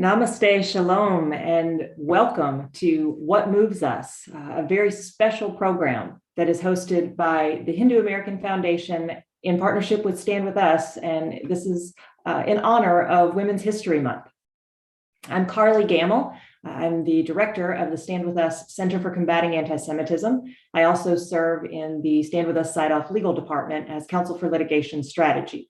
Namaste, shalom, and welcome to What Moves Us, a very special program that is hosted by the Hindu American Foundation in partnership with Stand With Us, and this is in honor of Women's History Month. I'm Carly Gammill. I'm the director of the Stand With Us Center for Combating Anti-Semitism. I also serve in the Stand With Us Side-Off Legal Department as Counsel for Litigation Strategy.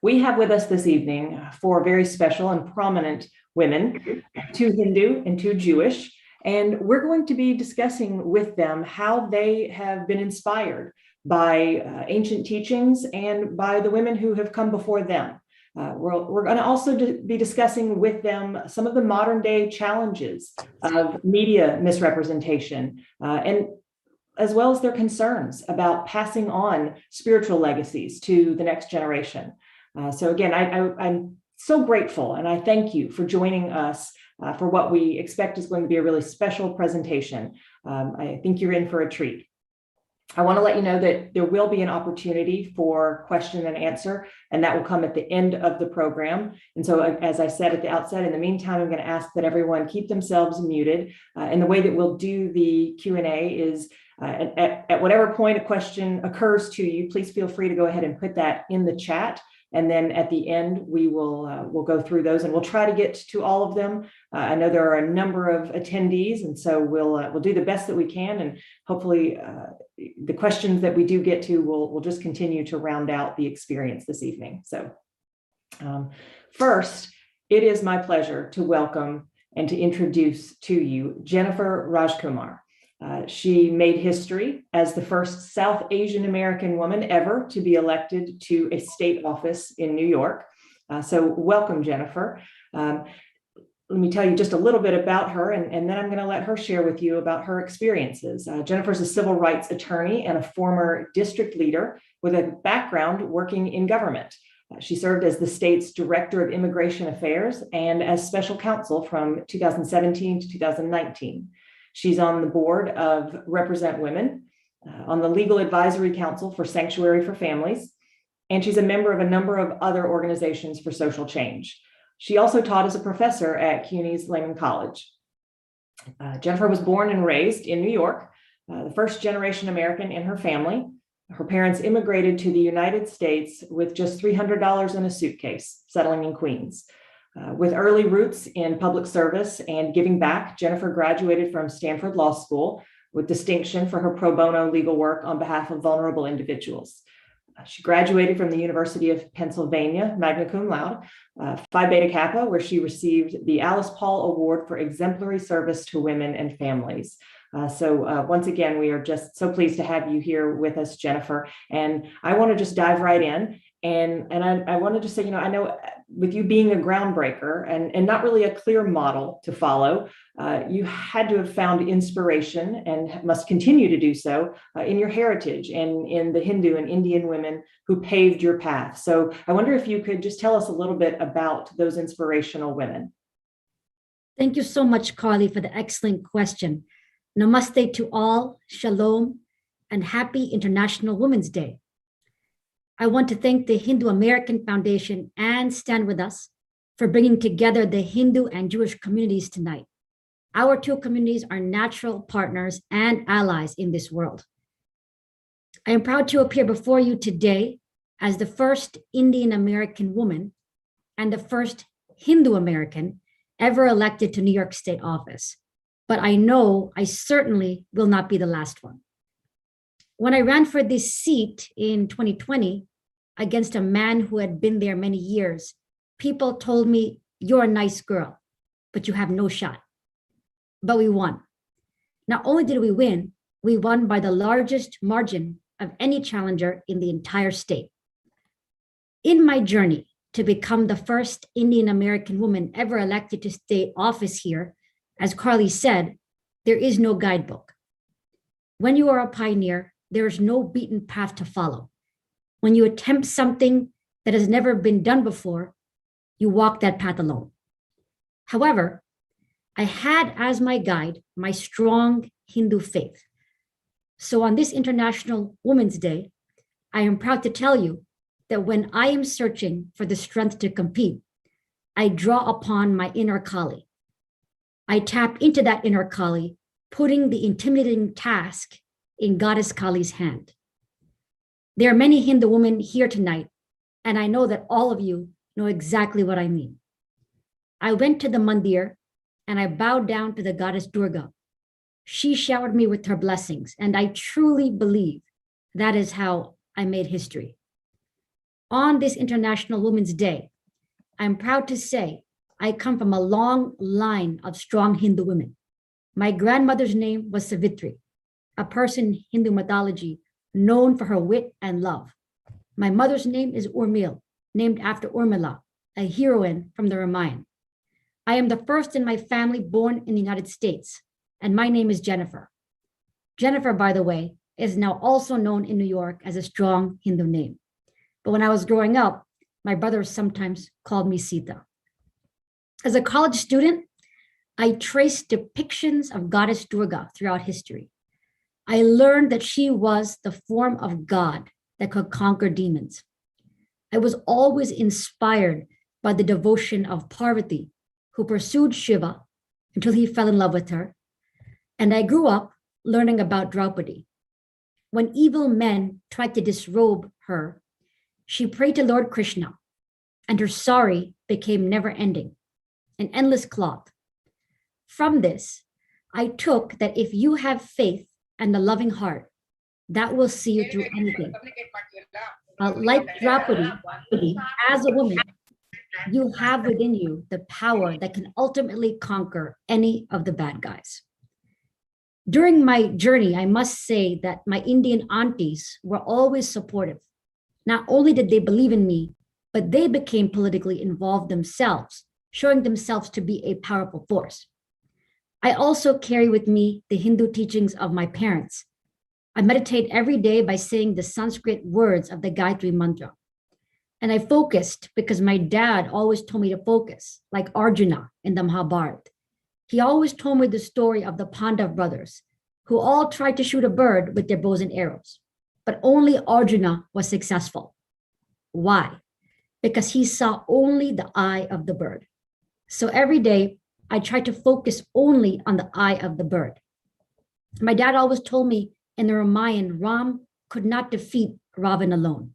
We have with us this evening four very special and prominent women, two Hindu and two Jewish, and we're going to be discussing with them how they have been inspired by ancient teachings and by the women who have come before them. We're going to also be discussing with them some of the modern day challenges of media misrepresentation and as well as their concerns about passing on spiritual legacies to the next generation. So again, I'm so grateful and I thank you for joining us for what we expect is going to be a really special presentation. I think you're in for a treat. I want to let you know that there will be an opportunity for question and answer, and that will come at the end of the program. And so, as I said at the outset, in the meantime, I'm going to ask that everyone keep themselves muted. And the way that we'll do the Q&A is at whatever point a question occurs to you, please feel free to go ahead and put that in the chat. And then at the end, we'll go through those and we'll try to get to all of them. I know there are a number of attendees, and so we'll do the best that we can. And hopefully the questions that we do get to, we'll just continue to round out the experience this evening. So first, it is my pleasure to welcome and to introduce to you Jenifer Rajkumar. She made history as the first South Asian American woman ever to be elected to a state office in New York. So welcome, Jenifer. Let me tell you just a little bit about her, and then I'm going to let her share with you about her experiences. Jenifer's a civil rights attorney and a former district leader with a background working in government. She served as the state's director of immigration affairs and as special counsel from 2017 to 2019. She's on the board of Represent Women, on the Legal Advisory Council for Sanctuary for Families, and she's a member of a number of other organizations for social change. She also taught as a professor at CUNY's Lehman College. Jenifer was born and raised in New York, the first generation American in her family. Her parents immigrated to the United States with just $300 in a suitcase, settling in Queens. With early roots in public service and giving back, Jenifer graduated from Stanford Law School with distinction for her pro bono legal work on behalf of vulnerable individuals. She graduated from the University of Pennsylvania, magna cum laude, Phi Beta Kappa, where she received the Alice Paul Award for exemplary service to women and families. So once again, we are just so pleased to have you here with us, Jenifer. And I want to just dive right in. And I wanted to say, I know with you being a groundbreaker and not really a clear model to follow, you had to have found inspiration and must continue to do so in your heritage and in the Hindu and Indian women who paved your path. So I wonder if you could just tell us a little bit about those inspirational women. Thank you so much, Carly, for the excellent question. Namaste to all, shalom, and happy International Women's Day. I want to thank the Hindu American Foundation and Stand With Us for bringing together the Hindu and Jewish communities tonight. Our two communities are natural partners and allies in this world. I am proud to appear before you today as the first Indian American woman and the first Hindu American ever elected to New York State office. But I know I certainly will not be the last one. When I ran for this seat in 2020 against a man who had been there many years, people told me, "You're a nice girl, but you have no shot." But we won. Not only did we won by the largest margin of any challenger in the entire state. In my journey to become the first Indian American woman ever elected to state office here, as Carly said, there is no guidebook. When you are a pioneer, there is no beaten path to follow. When you attempt something that has never been done before, you walk that path alone. However, I had as my guide my strong Hindu faith. So on this International Women's Day, I am proud to tell you that when I am searching for the strength to compete, I draw upon my inner Kali. I tap into that inner Kali, putting the intimidating task in Goddess Kali's hand. There are many Hindu women here tonight, and I know that all of you know exactly what I mean. I went to the mandir and I bowed down to the goddess Durga. She showered me with her blessings, and I truly believe that is how I made history. On this International Women's Day, I'm proud to say I come from a long line of strong Hindu women. My grandmother's name was Savitri, a person in Hindu mythology known for her wit and love. My mother's name is Urmil, named after Urmila, a heroine from the Ramayana. I am the first in my family born in the United States, and my name is Jenifer. Jenifer, by the way, is now also known in New York as a strong Hindu name. But when I was growing up, my brother sometimes called me Sita. As a college student, I traced depictions of Goddess Durga throughout history. I learned that she was the form of God that could conquer demons. I was always inspired by the devotion of Parvati, who pursued Shiva until he fell in love with her. And I grew up learning about Draupadi. When evil men tried to disrobe her, she prayed to Lord Krishna, and her sari became never-ending, an endless cloth. From this, I took that if you have faith and a loving heart, that will see you through anything. Like Draupadi, as a woman, you have within you the power that can ultimately conquer any of the bad guys. During my journey, I must say that my Indian aunties were always supportive. Not only did they believe in me, but they became politically involved themselves, showing themselves to be a powerful force. I also carry with me the Hindu teachings of my parents. I meditate every day by saying the Sanskrit words of the Gayatri Mantra. And I focused because my dad always told me to focus, like Arjuna in the Mahabharata. He always told me the story of the Pandav brothers, who all tried to shoot a bird with their bows and arrows, but only Arjuna was successful. Why? Because he saw only the eye of the bird. So every day, I tried to focus only on the eye of the bird. My dad always told me in the Ramayana, Ram could not defeat Ravan alone.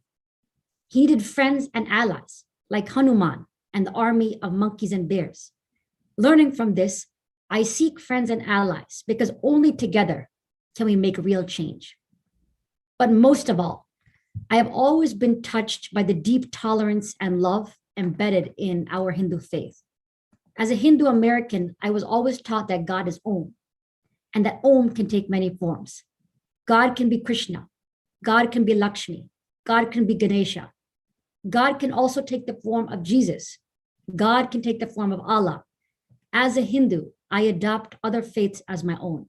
He needed friends and allies like Hanuman and the army of monkeys and bears. Learning from this, I seek friends and allies because only together can we make real change. But most of all, I have always been touched by the deep tolerance and love embedded in our Hindu faith. As a Hindu American, I was always taught that God is Om, and that Om can take many forms. God can be Krishna, God can be Lakshmi, God can be Ganesha. God can also take the form of Jesus. God can take the form of Allah. As a Hindu, I adopt other faiths as my own.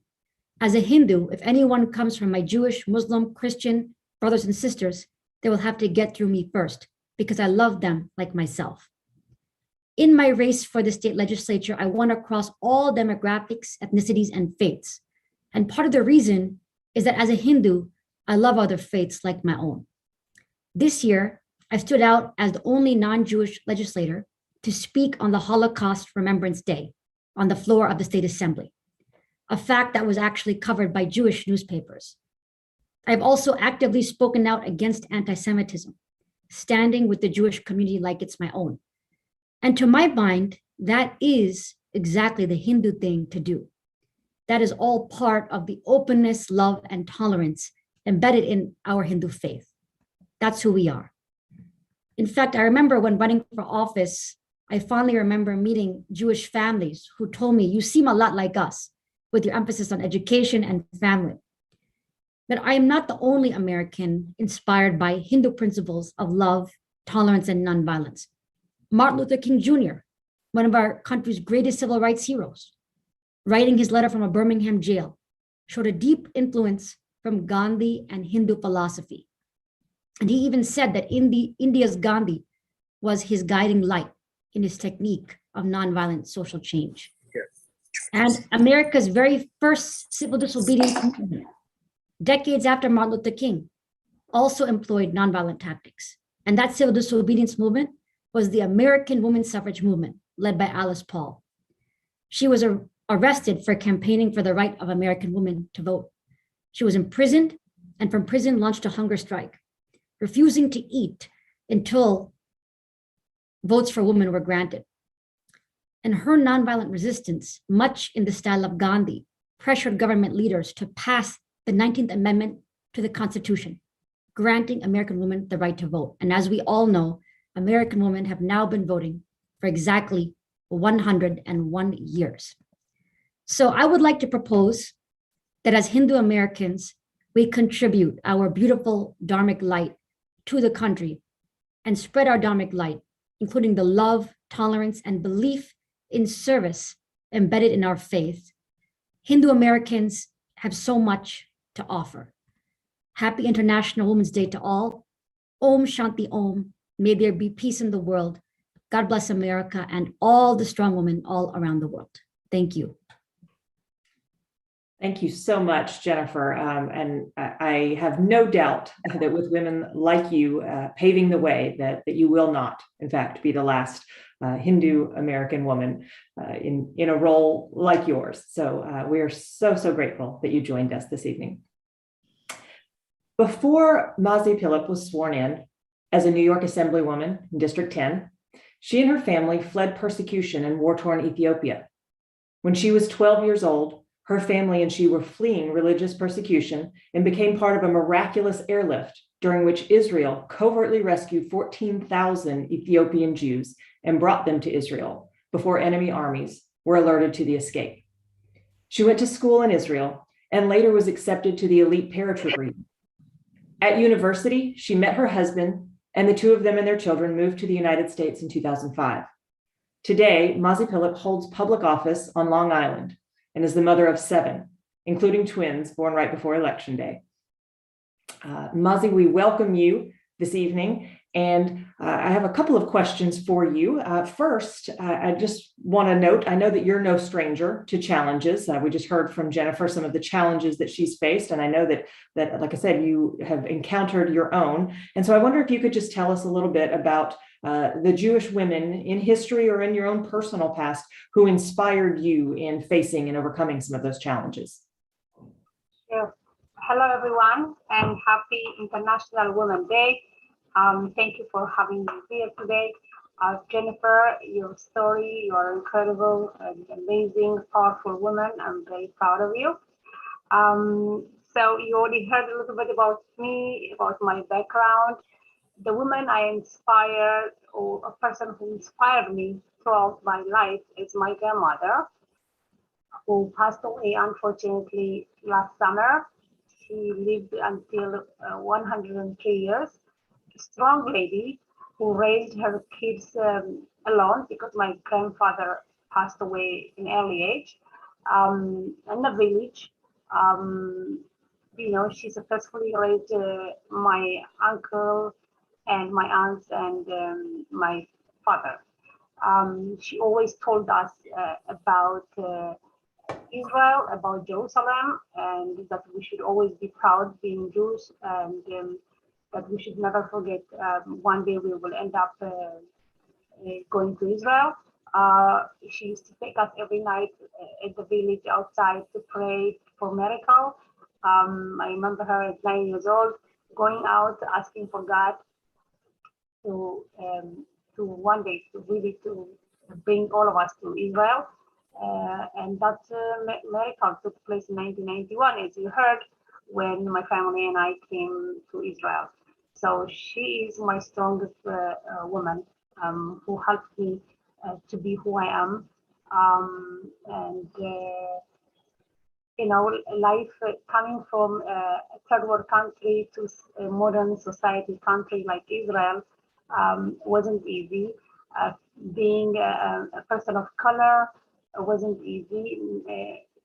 As a Hindu, if anyone comes from my Jewish, Muslim, Christian brothers and sisters, they will have to get through me first because I love them like myself. In my race for the state legislature, I won across all demographics, ethnicities, and faiths. And part of the reason is that as a Hindu, I love other faiths like my own. This year, I stood out as the only non-Jewish legislator to speak on the Holocaust Remembrance Day on the floor of the State Assembly, a fact that was actually covered by Jewish newspapers. I've also actively spoken out against anti-Semitism, standing with the Jewish community like it's my own. And to my mind, that is exactly the Hindu thing to do. That is all part of the openness, love, and tolerance embedded in our Hindu faith. That's who we are. In fact, I remember when running for office, I fondly remember meeting Jewish families who told me, you seem a lot like us with your emphasis on education and family. But I am not the only American inspired by Hindu principles of love, tolerance, and nonviolence. Martin Luther King Jr., one of our country's greatest civil rights heroes, writing his letter from a Birmingham jail, showed a deep influence from Gandhi and Hindu philosophy. And he even said that India's Gandhi was his guiding light in his technique of nonviolent social change. Yes. And America's very first civil disobedience movement, decades after Martin Luther King, also employed nonviolent tactics. And that civil disobedience movement was the American women's suffrage movement, led by Alice Paul. She was arrested for campaigning for the right of American women to vote. She was imprisoned and from prison launched a hunger strike, refusing to eat until votes for women were granted. And her nonviolent resistance, much in the style of Gandhi, pressured government leaders to pass the 19th Amendment to the Constitution, granting American women the right to vote. And as we all know, American women have now been voting for exactly 101 years. So I would like to propose that as Hindu Americans, we contribute our beautiful dharmic light to the country and spread our dharmic light, including the love, tolerance, and belief in service embedded in our faith. Hindu Americans have so much to offer. Happy International Women's Day to all. Om Shanti Om. May there be peace in the world. God bless America and all the strong women all around the world. Thank you. Thank you so much, Jenifer. And I have no doubt that with women like you paving the way, that you will not, in fact, be the last Hindu American woman in a role like yours. So we are so grateful that you joined us this evening. Before Mazi Pilip was sworn in as a New York Assemblywoman in District 10, she and her family fled persecution in war-torn Ethiopia. When she was 12 years old, her family and she were fleeing religious persecution and became part of a miraculous airlift during which Israel covertly rescued 14,000 Ethiopian Jews and brought them to Israel before enemy armies were alerted to the escape. She went to school in Israel and later was accepted to the elite paratrooper unit. At university, she met her husband, and the two of them and their children moved to the United States in 2005. Today, Mazi Pilip holds public office on Long Island and is the mother of 7, including twins born right before Election Day. Mazi, we welcome you this evening, and I have a couple of questions for you. First, I just want to note, I know that you're no stranger to challenges. We just heard from Jenifer some of the challenges that she's faced, and I know that, like I said, you have encountered your own. And so I wonder if you could just tell us a little bit about the Jewish women in history or in your own personal past who inspired you in facing and overcoming some of those challenges. Sure. Hello, everyone, and happy International Women's Day. Thank you for having me here today. Jenifer, your story, you are incredible and amazing, powerful woman. I'm very proud of you. So you already heard a little bit about me, about my background. The woman I inspired, or a person who inspired me throughout my life, is my grandmother, who passed away, unfortunately, last summer. She lived until 103 years. A strong lady who raised her kids alone because my grandfather passed away in early age. In the village, she successfully raised my uncle and my aunts and my father. She always told us about Israel, about Jerusalem, and that we should always be proud being Jews, and that we should never forget one day we will end up going to Israel. She used to take us every night at the village outside to pray for miracle. I remember her at 9 years old going out asking for God to one day to bring all of us to Israel. And that miracle took place in 1991, as you heard, when my family and I came to Israel. So she is my strongest woman who helped me to be who I am. Life coming from a third world country to a modern society country like Israel wasn't easy. Being a person of color wasn't easy.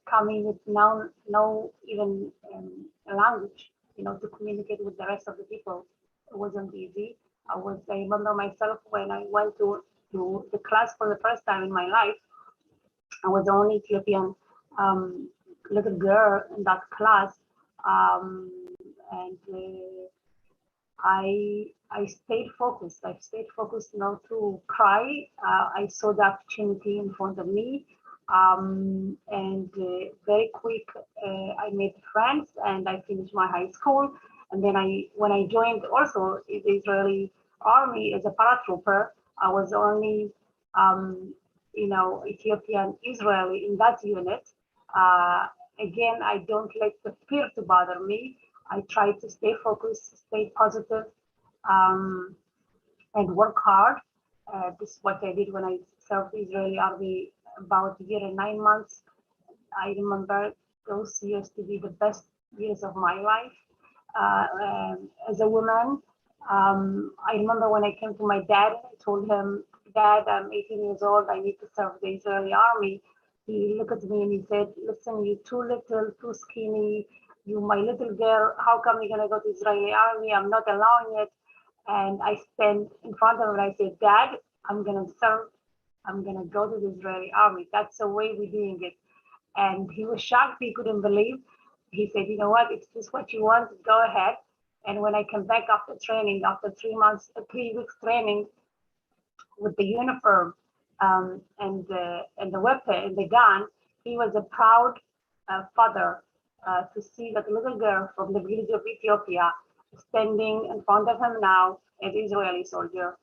Coming with no even language, to communicate with the rest of the people, it wasn't easy. I remember myself when I went to the class for the first time in my life. I was the only Ethiopian little girl in that class, and I stayed focused. I stayed focused not to cry. I saw the opportunity in front of me. And very quick, I made friends and I finished my high school. And then when I joined also the Israeli army as a paratrooper, I was only, Ethiopian Israeli in that unit. Again, I don't let the fear to bother me. I try to stay focused, stay positive, and work hard. This is what I did when I served the Israeli army about a year and 9 months. I remember those years to be the best years of my life as a woman. I remember when I came to my dad, I told him, Dad, I'm 18 years old. I need to serve the Israeli army. He looked at me and he said, listen, you're too little, too skinny. You, my little girl, how come you're going to go to the Israeli army? I'm not allowing it. And I stand in front of him and I said, Dad, I'm going to serve. I'm going to go to the Israeli army. That's the way we're doing it. And he was shocked. He couldn't believe. He said, you know what? If this is what you want, go ahead. And when I came back after training, after 3 weeks training with the uniform and the weapon and the gun, he was a proud father to see that little girl from the village of Ethiopia standing in front of him now as Israeli soldier.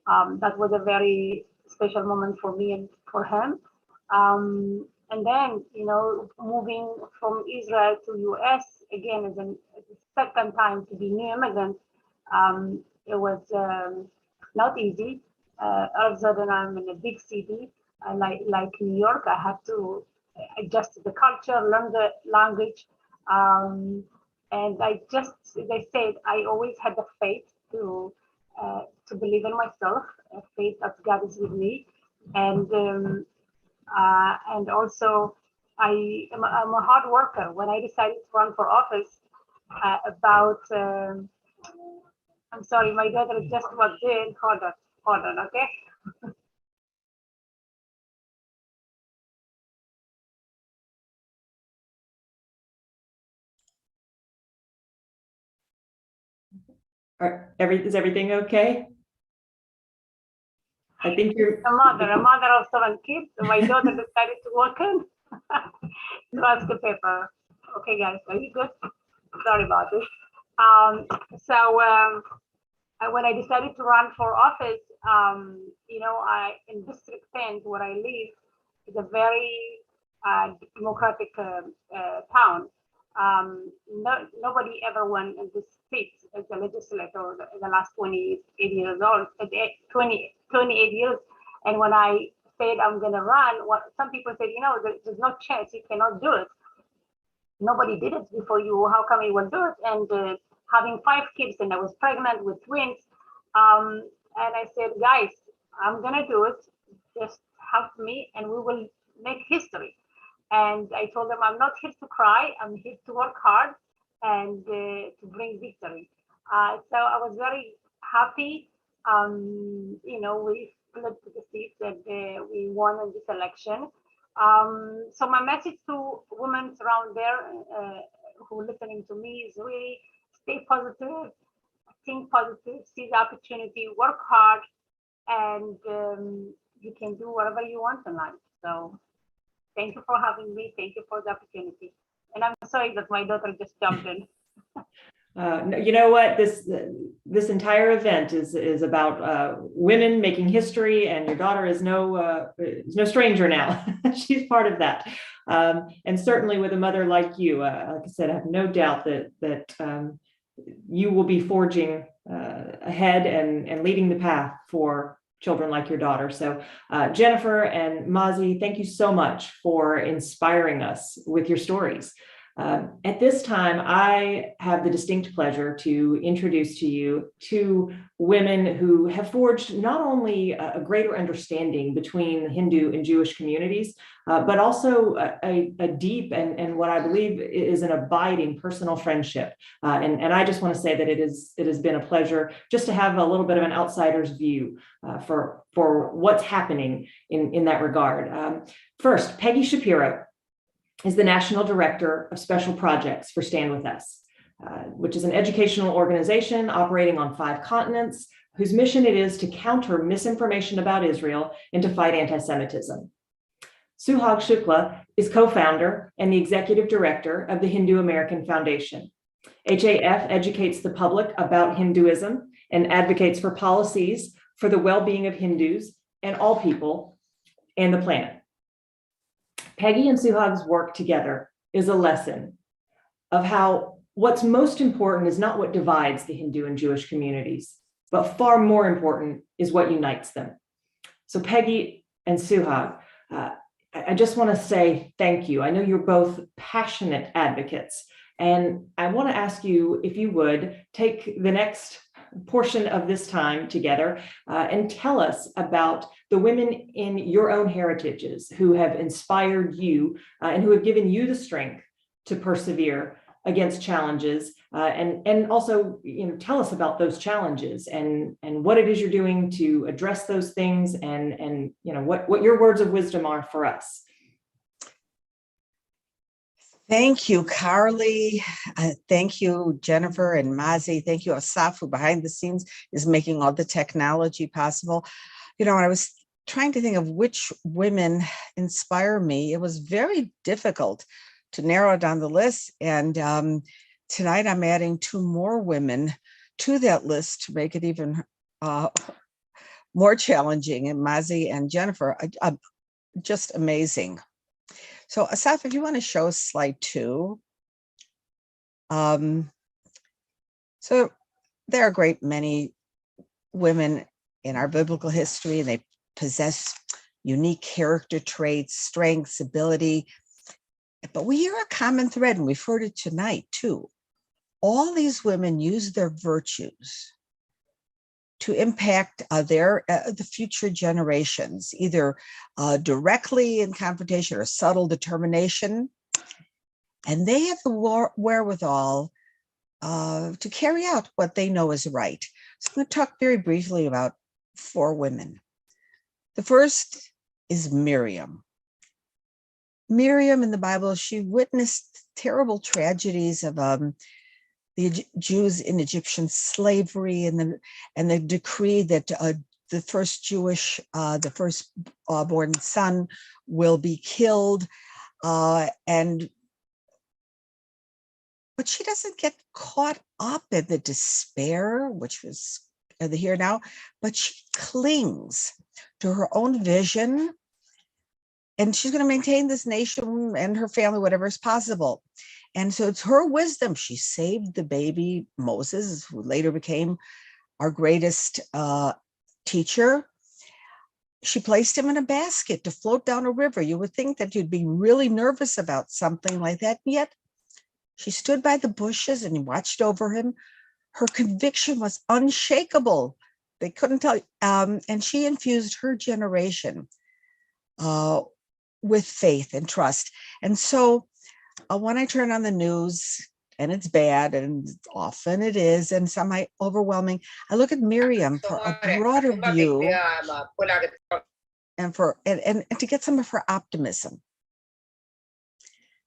That was a very special moment for me and for him. And then, moving from Israel to US again as a second time to be new immigrant, it was not easy. All of a sudden, I'm in a big city, like New York. I have to adjust to the culture, learn the language, and I just, as I said, I always had the faith to believe in myself, faith that God is with me, and also I'm a hard worker. When I decided to run for office, I'm sorry, my daughter just walked in. Hold on, okay. Is everything okay? I think you're a mother of 7 kids. My daughter decided to walk in to ask the paper. Okay, guys, are you good? Sorry about this. When I decided to run for office, in District 10, where I live, is a very democratic town. Nobody ever won in this seat as a legislator in the last 28 years. And when I said I'm going to run, some people said, there's no chance, you cannot do it. Nobody did it before you. How come you will do it? And having 5 kids, and I was pregnant with twins. And I said, guys, I'm going to do it. Just help me and we will make history. And I told them, I'm not here to cry. I'm here to work hard and to bring victory. So I was very happy. We split the seats and we won in this election. So my message to women around there who are listening to me is really stay positive, think positive, see the opportunity, work hard, and you can do whatever you want in life. So thank you for having me. Thank you for the opportunity. And I'm sorry that my daughter just jumped in. You know what? This entire event is about women making history, and your daughter is no stranger now. She's part of that, and certainly with a mother like you, like I said, I have no doubt that you will be forging ahead and leading the path for children like your daughter. So Jenifer and Mazi, thank you so much for inspiring us with your stories. At this time, I have the distinct pleasure to introduce to you 2 women who have forged not only a greater understanding between Hindu and Jewish communities, but also a deep and what I believe is an abiding personal friendship. And I just want to say that it has been a pleasure just to have a little bit of an outsider's view for what's happening in that regard. First, Peggy Shapiro is the National Director of Special Projects for Stand With Us. which is an educational organization operating on 5 continents, whose mission it is to counter misinformation about Israel and to fight anti-Semitism. Suhag Shukla is co-founder and the executive director of the Hindu American Foundation. HAF educates the public about Hinduism and advocates for policies for the well-being of Hindus and all people and the planet. Peggy and Suhag's work together is a lesson of how what's most important is not what divides the Hindu and Jewish communities, but far more important is what unites them. So Peggy and Suhag, I just want to say thank you. I know you're both passionate advocates, and I want to ask you if you would take the next portion of this time together and tell us about the women in your own heritages who have inspired you and who have given you the strength to persevere against challenges, and also, tell us about those challenges and what it is you're doing to address those things, and what your words of wisdom are for us. Thank you, Carly. Thank you, Jenifer and Mazi. Thank you, Asaf, who behind the scenes is making all the technology possible. When I was trying to think of which women inspire me, it was very difficult to narrow down the list. And tonight I'm adding 2 more women to that list to make it even more challenging. And Mazi and Jenifer, just amazing. So Asaf, if you want to show slide 2. So there are a great many women in our biblical history, and they possess unique character traits, strengths, ability. But we hear a common thread, and we've heard it tonight too. All these women use their virtues to impact the future generations, either directly in confrontation or subtle determination. And they have the wherewithal to carry out what they know is right. So I'm going to talk very briefly about 4 women. The first is Miriam. Miriam in the Bible, she witnessed terrible tragedies of the Jews in Egyptian slavery, and the decree that the firstborn son will be killed, but she doesn't get caught up in the despair, which was the here now, but she clings to her own vision, and she's going to maintain this nation and her family, whatever is possible. And so it's her wisdom. She saved the baby Moses, who later became our greatest teacher. She placed him in a basket to float down a river. You would think that you'd be really nervous about something like that. And yet she stood by the bushes and watched over him. Her conviction was unshakable. They couldn't tell. And she infused her generation with faith and trust. And so when I turn on the news, and it's bad, and often it is, and some overwhelming, I look at Miriam for a broader view and to get some of her optimism.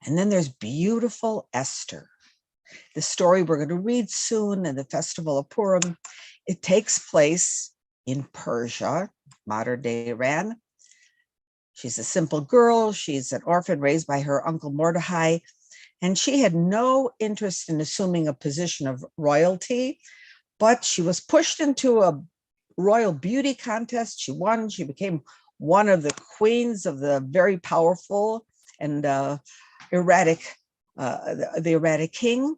And then there's beautiful Esther, the story we're going to read soon in the Festival of Purim. It takes place in Persia, modern day Iran. She's a simple girl. She's an orphan raised by her uncle Mordecai, and she had no interest in assuming a position of royalty, but she was pushed into a royal beauty contest. She won. She became one of the queens of the very powerful and erratic king.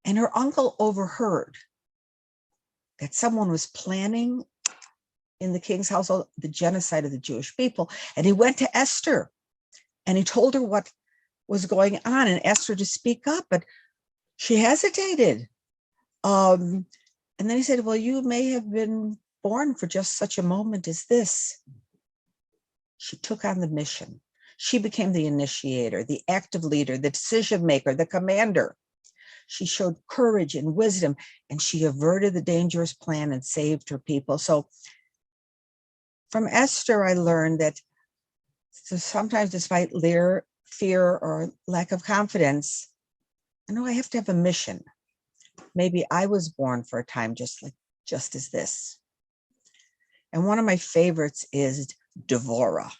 And her uncle overheard that someone was planning in the king's household the genocide of the Jewish people. And he went to Esther and he told her what was going on, and asked her to speak up, but she hesitated. And then he said, well, you may have been born for just such a moment as this. She took on the mission. She became the initiator, the active leader, the decision maker, the commander. She showed courage and wisdom, and she averted the dangerous plan and saved her people. So from Esther, I learned that sometimes, despite fear or lack of confidence, I know I have to have a mission. maybe I was born for a time just as this. And one of my favorites is Devora.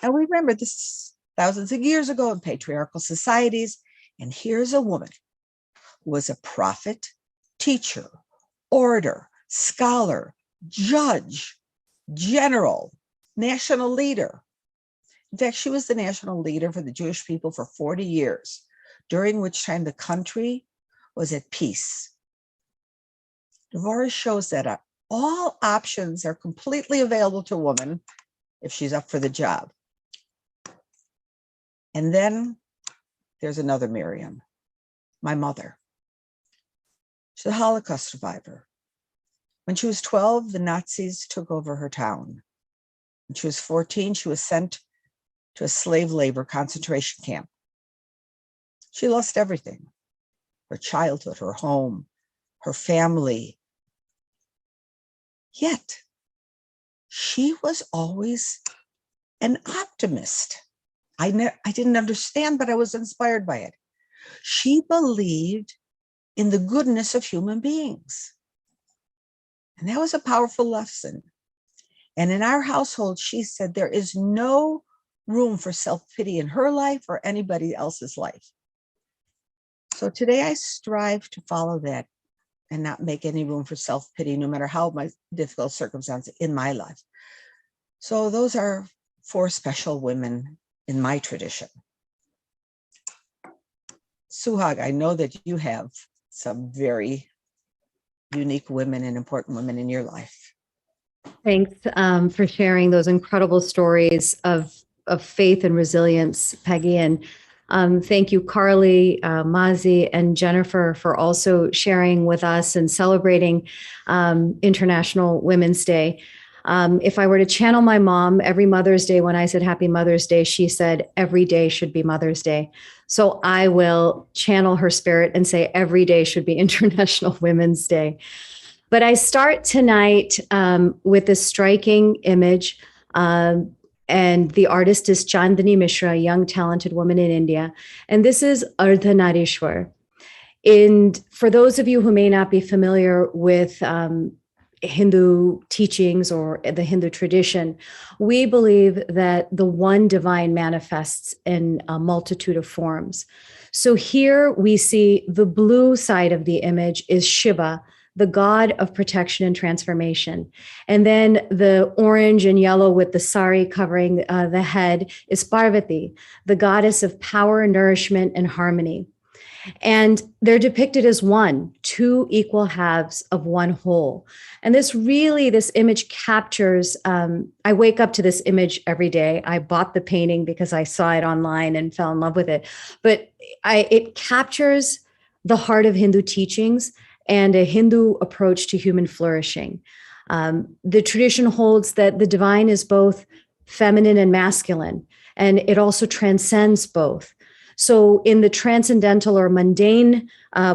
And we remember this thousands of years ago in patriarchal societies. And here's a woman who was a prophet, teacher, orator, scholar, judge, general, national leader. In fact, she was the national leader for the Jewish people for 40 years, during which time the country was at peace. Devora shows that all options are completely available to a woman if she's up for the job. And then there's another Miriam, my mother. She's a Holocaust survivor. When she was 12, the Nazis took over her town. When she was 14, she was sent to a slave labor concentration camp. She lost everything, her childhood, her home, her family. Yet, she was always an optimist. I didn't understand, but I was inspired by it. She believed in the goodness of human beings. And that was a powerful lesson. And in our household, she said there is no room for self-pity in her life or anybody else's life. So today I strive to follow that and not make any room for self-pity, no matter how my difficult circumstances in my life. So those are 4 special women in my tradition. Suhag, I know that you have some very unique women and important women in your life. Thanks for sharing those incredible stories of faith and resilience, Peggy. And thank you, Carly, Mazi, and Jenifer, for also sharing with us and celebrating International Women's Day. If I were to channel my mom, every Mother's Day, when I said Happy Mother's Day, she said every day should be Mother's Day. So I will channel her spirit and say every day should be International Women's Day. But I start tonight with this striking image, and the artist is Chandani Mishra, a young, talented woman in India. And this is Ardhanarishwar. And for those of you who may not be familiar with Hindu teachings or the Hindu tradition, we believe that the one divine manifests in a multitude of forms. So here we see the blue side of the image is Shiva, the god of protection and transformation. And then the orange and yellow with the sari covering the head is Parvati, the goddess of power, nourishment, and harmony. And they're depicted as one, 2 equal halves of one whole. And this image captures, I wake up to this image every day. I bought the painting because I saw it online and fell in love with it. But it captures the heart of Hindu teachings and a Hindu approach to human flourishing. The tradition holds that the divine is both feminine and masculine, and it also transcends both. So in the transcendental or mundane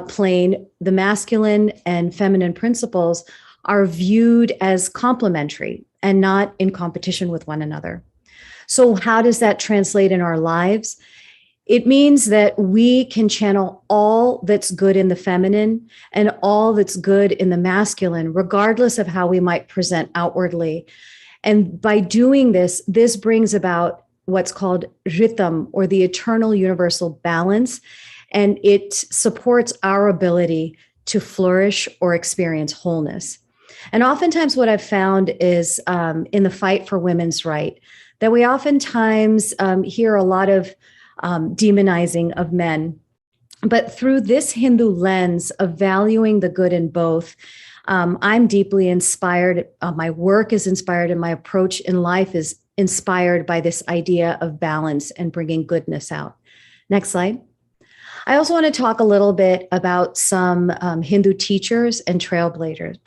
plane, the masculine and feminine principles are viewed as complementary and not in competition with one another. So how does that translate in our lives? It means that we can channel all that's good in the feminine and all that's good in the masculine, regardless of how we might present outwardly. And by doing this, this brings about what's called rhythm, or the eternal universal balance, and it supports our ability to flourish or experience wholeness. And oftentimes what I've found is in the fight for women's right, that we oftentimes hear a lot of demonizing of men. But through this Hindu lens of valuing the good in both, I'm deeply inspired. My work is inspired, and my approach in life is inspired by this idea of balance and bringing goodness out. Next slide. I also want to talk a little bit about some Hindu teachers and trailblazers.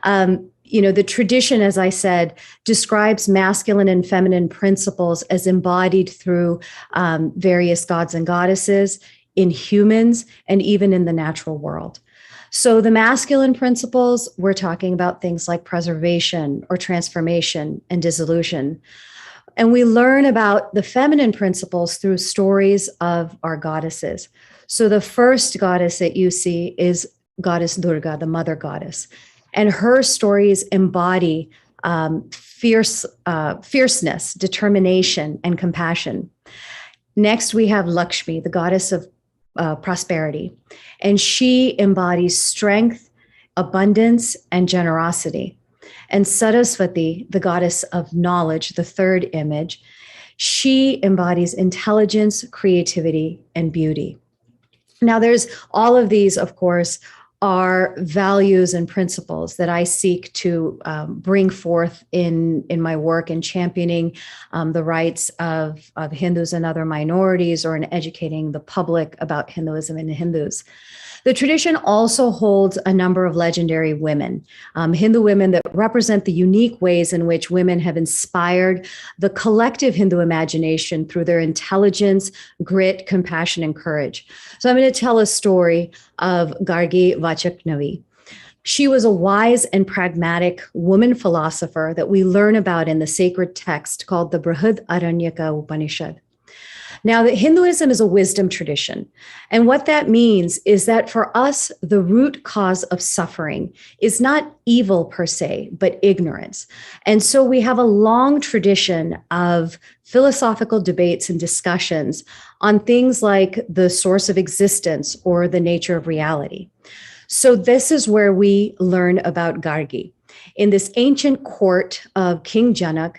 The tradition, as I said, describes masculine and feminine principles as embodied through various gods and goddesses, in humans, and even in the natural world. So the masculine principles, we're talking about things like preservation or transformation and dissolution. And we learn about the feminine principles through stories of our goddesses. So the first goddess that you see is Goddess Durga, the mother goddess. And her stories embody fierceness, determination, and compassion. Next, we have Lakshmi, the goddess of prosperity. And she embodies strength, abundance, and generosity. And Saraswati, the goddess of knowledge, the third image, she embodies intelligence, creativity, and beauty. Now, there's all of these, of course, are values and principles that I seek to bring forth in my work in championing the rights of Hindus and other minorities, or in educating the public about Hinduism and Hindus. The tradition also holds a number of legendary women, Hindu women that represent the unique ways in which women have inspired the collective Hindu imagination through their intelligence, grit, compassion, and courage. So I'm going to tell a story of Gargi Vachaknavi. She was a wise and pragmatic woman philosopher that we learn about in the sacred text called the Brihad Aranyaka Upanishad. Now, that Hinduism is a wisdom tradition. And what that means is that for us, the root cause of suffering is not evil per se, but ignorance. And so we have a long tradition of philosophical debates and discussions on things like the source of existence or the nature of reality. So this is where we learn about Gargi. In this ancient court of King Janak,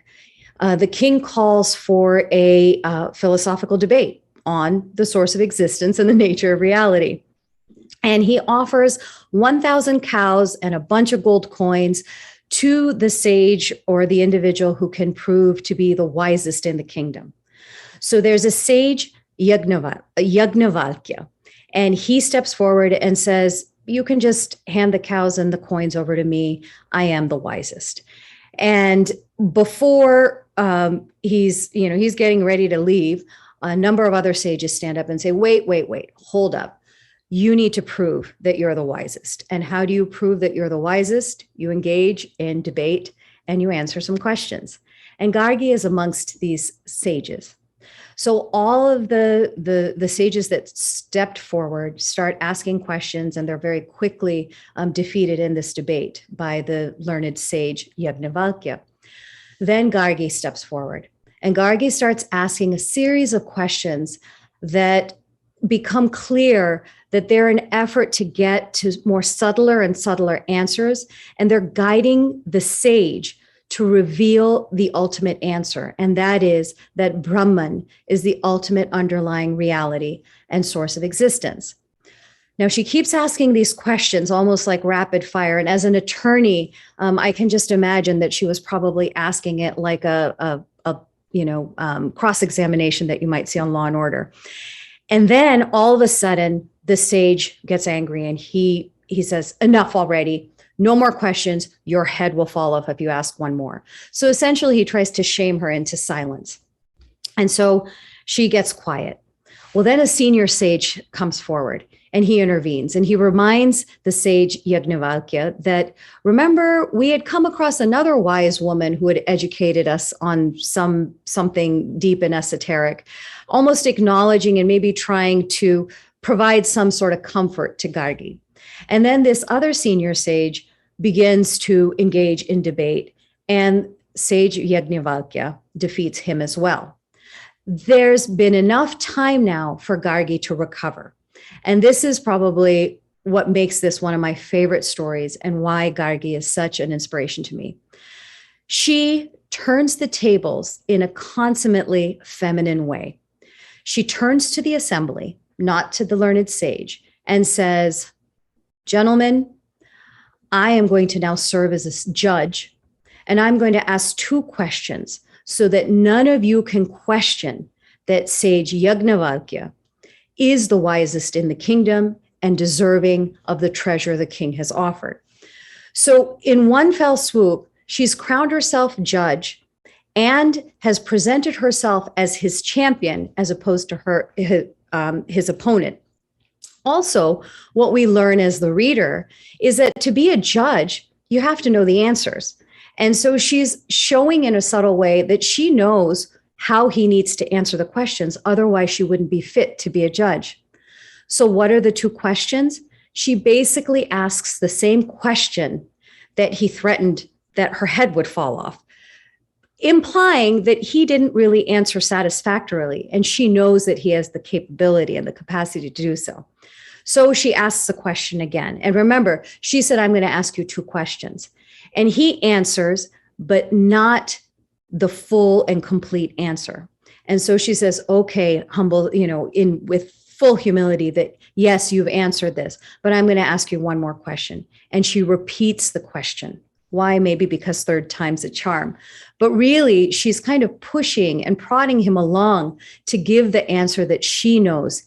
the king calls for a philosophical debate on the source of existence and the nature of reality. And he offers 1,000 cows and a bunch of gold coins to the sage or the individual who can prove to be the wisest in the kingdom. So there's a sage, Yagnavalkya, and he steps forward and says, you can just hand the cows and the coins over to me. I am the wisest. And before he's getting ready to leave, a number of other sages stand up and say, wait, hold up. You need to prove that you're the wisest. And how do you prove that you're the wisest? You engage in debate and you answer some questions. And Gargi is amongst these sages. So all of the sages that stepped forward start asking questions, and they're very quickly defeated in this debate by the learned sage Yagnavalkya. Then Gargi steps forward, and Gargi starts asking a series of questions that become clear that they're an effort to get to more subtler and subtler answers, and they're guiding the sage to reveal the ultimate answer, and that is that Brahman is the ultimate underlying reality and source of existence. Now, she keeps asking these questions almost like rapid fire. And as an attorney, I can just imagine that she was probably asking it like a cross-examination that you might see on Law and Order. And then all of a sudden, the sage gets angry and he says, enough already. No more questions. Your head will fall off if you ask one more. So essentially, he tries to shame her into silence. And so she gets quiet. Well, then a senior sage comes forward and he intervenes, and he reminds the sage Yagnavalkya that, remember, we had come across another wise woman who had educated us on something deep and esoteric, almost acknowledging and maybe trying to provide some sort of comfort to Gargi. And then this other senior sage begins to engage in debate, and sage Yagnavalkya defeats him as well. There's been enough time now for Gargi to recover. And this is probably what makes this one of my favorite stories and why Gargi is such an inspiration to me. She turns the tables in a consummately feminine way. She turns to the assembly, not to the learned sage, and says, gentlemen, I am going to now serve as a judge, and I'm going to ask two questions so that none of you can question that sage Yagnavalkya is the wisest in the kingdom and deserving of the treasure the king has offered. So in one fell swoop, she's crowned herself judge and has presented herself as his champion as opposed to his opponent. Also, what we learn as the reader is that to be a judge, you have to know the answers. And so she's showing in a subtle way that she knows how he needs to answer the questions. Otherwise, she wouldn't be fit to be a judge. So what are the two questions? She basically asks the same question that he threatened that her head would fall off, implying that he didn't really answer satisfactorily. And she knows that he has the capability and the capacity to do so. So she asks the question again. And remember, she said, I'm going to ask you two questions. And he answers, but not the full and complete answer. And so she says, okay, humble, with full humility that, yes, you've answered this, but I'm going to ask you one more question. And she repeats the question. Why? Maybe because third time's a charm. But really, she's kind of pushing and prodding him along to give the answer that she knows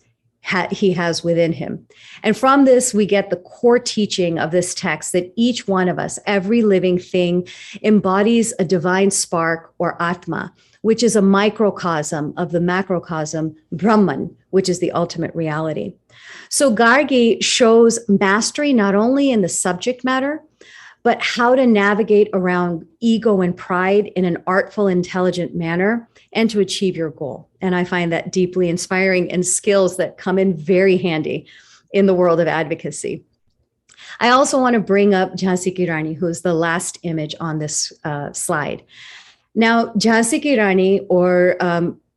he has within him. And from this, we get the core teaching of this text that each one of us, every living thing, embodies a divine spark or Atma, which is a microcosm of the macrocosm Brahman, which is the ultimate reality. So Gargi shows mastery not only in the subject matter, but how to navigate around ego and pride in an artful, intelligent manner and to achieve your goal. And I find that deeply inspiring and skills that come in very handy in the world of advocacy. I also want to bring up Jhansi Ki Rani, who's the last image on this slide. Now, Jhansi Ki Rani, or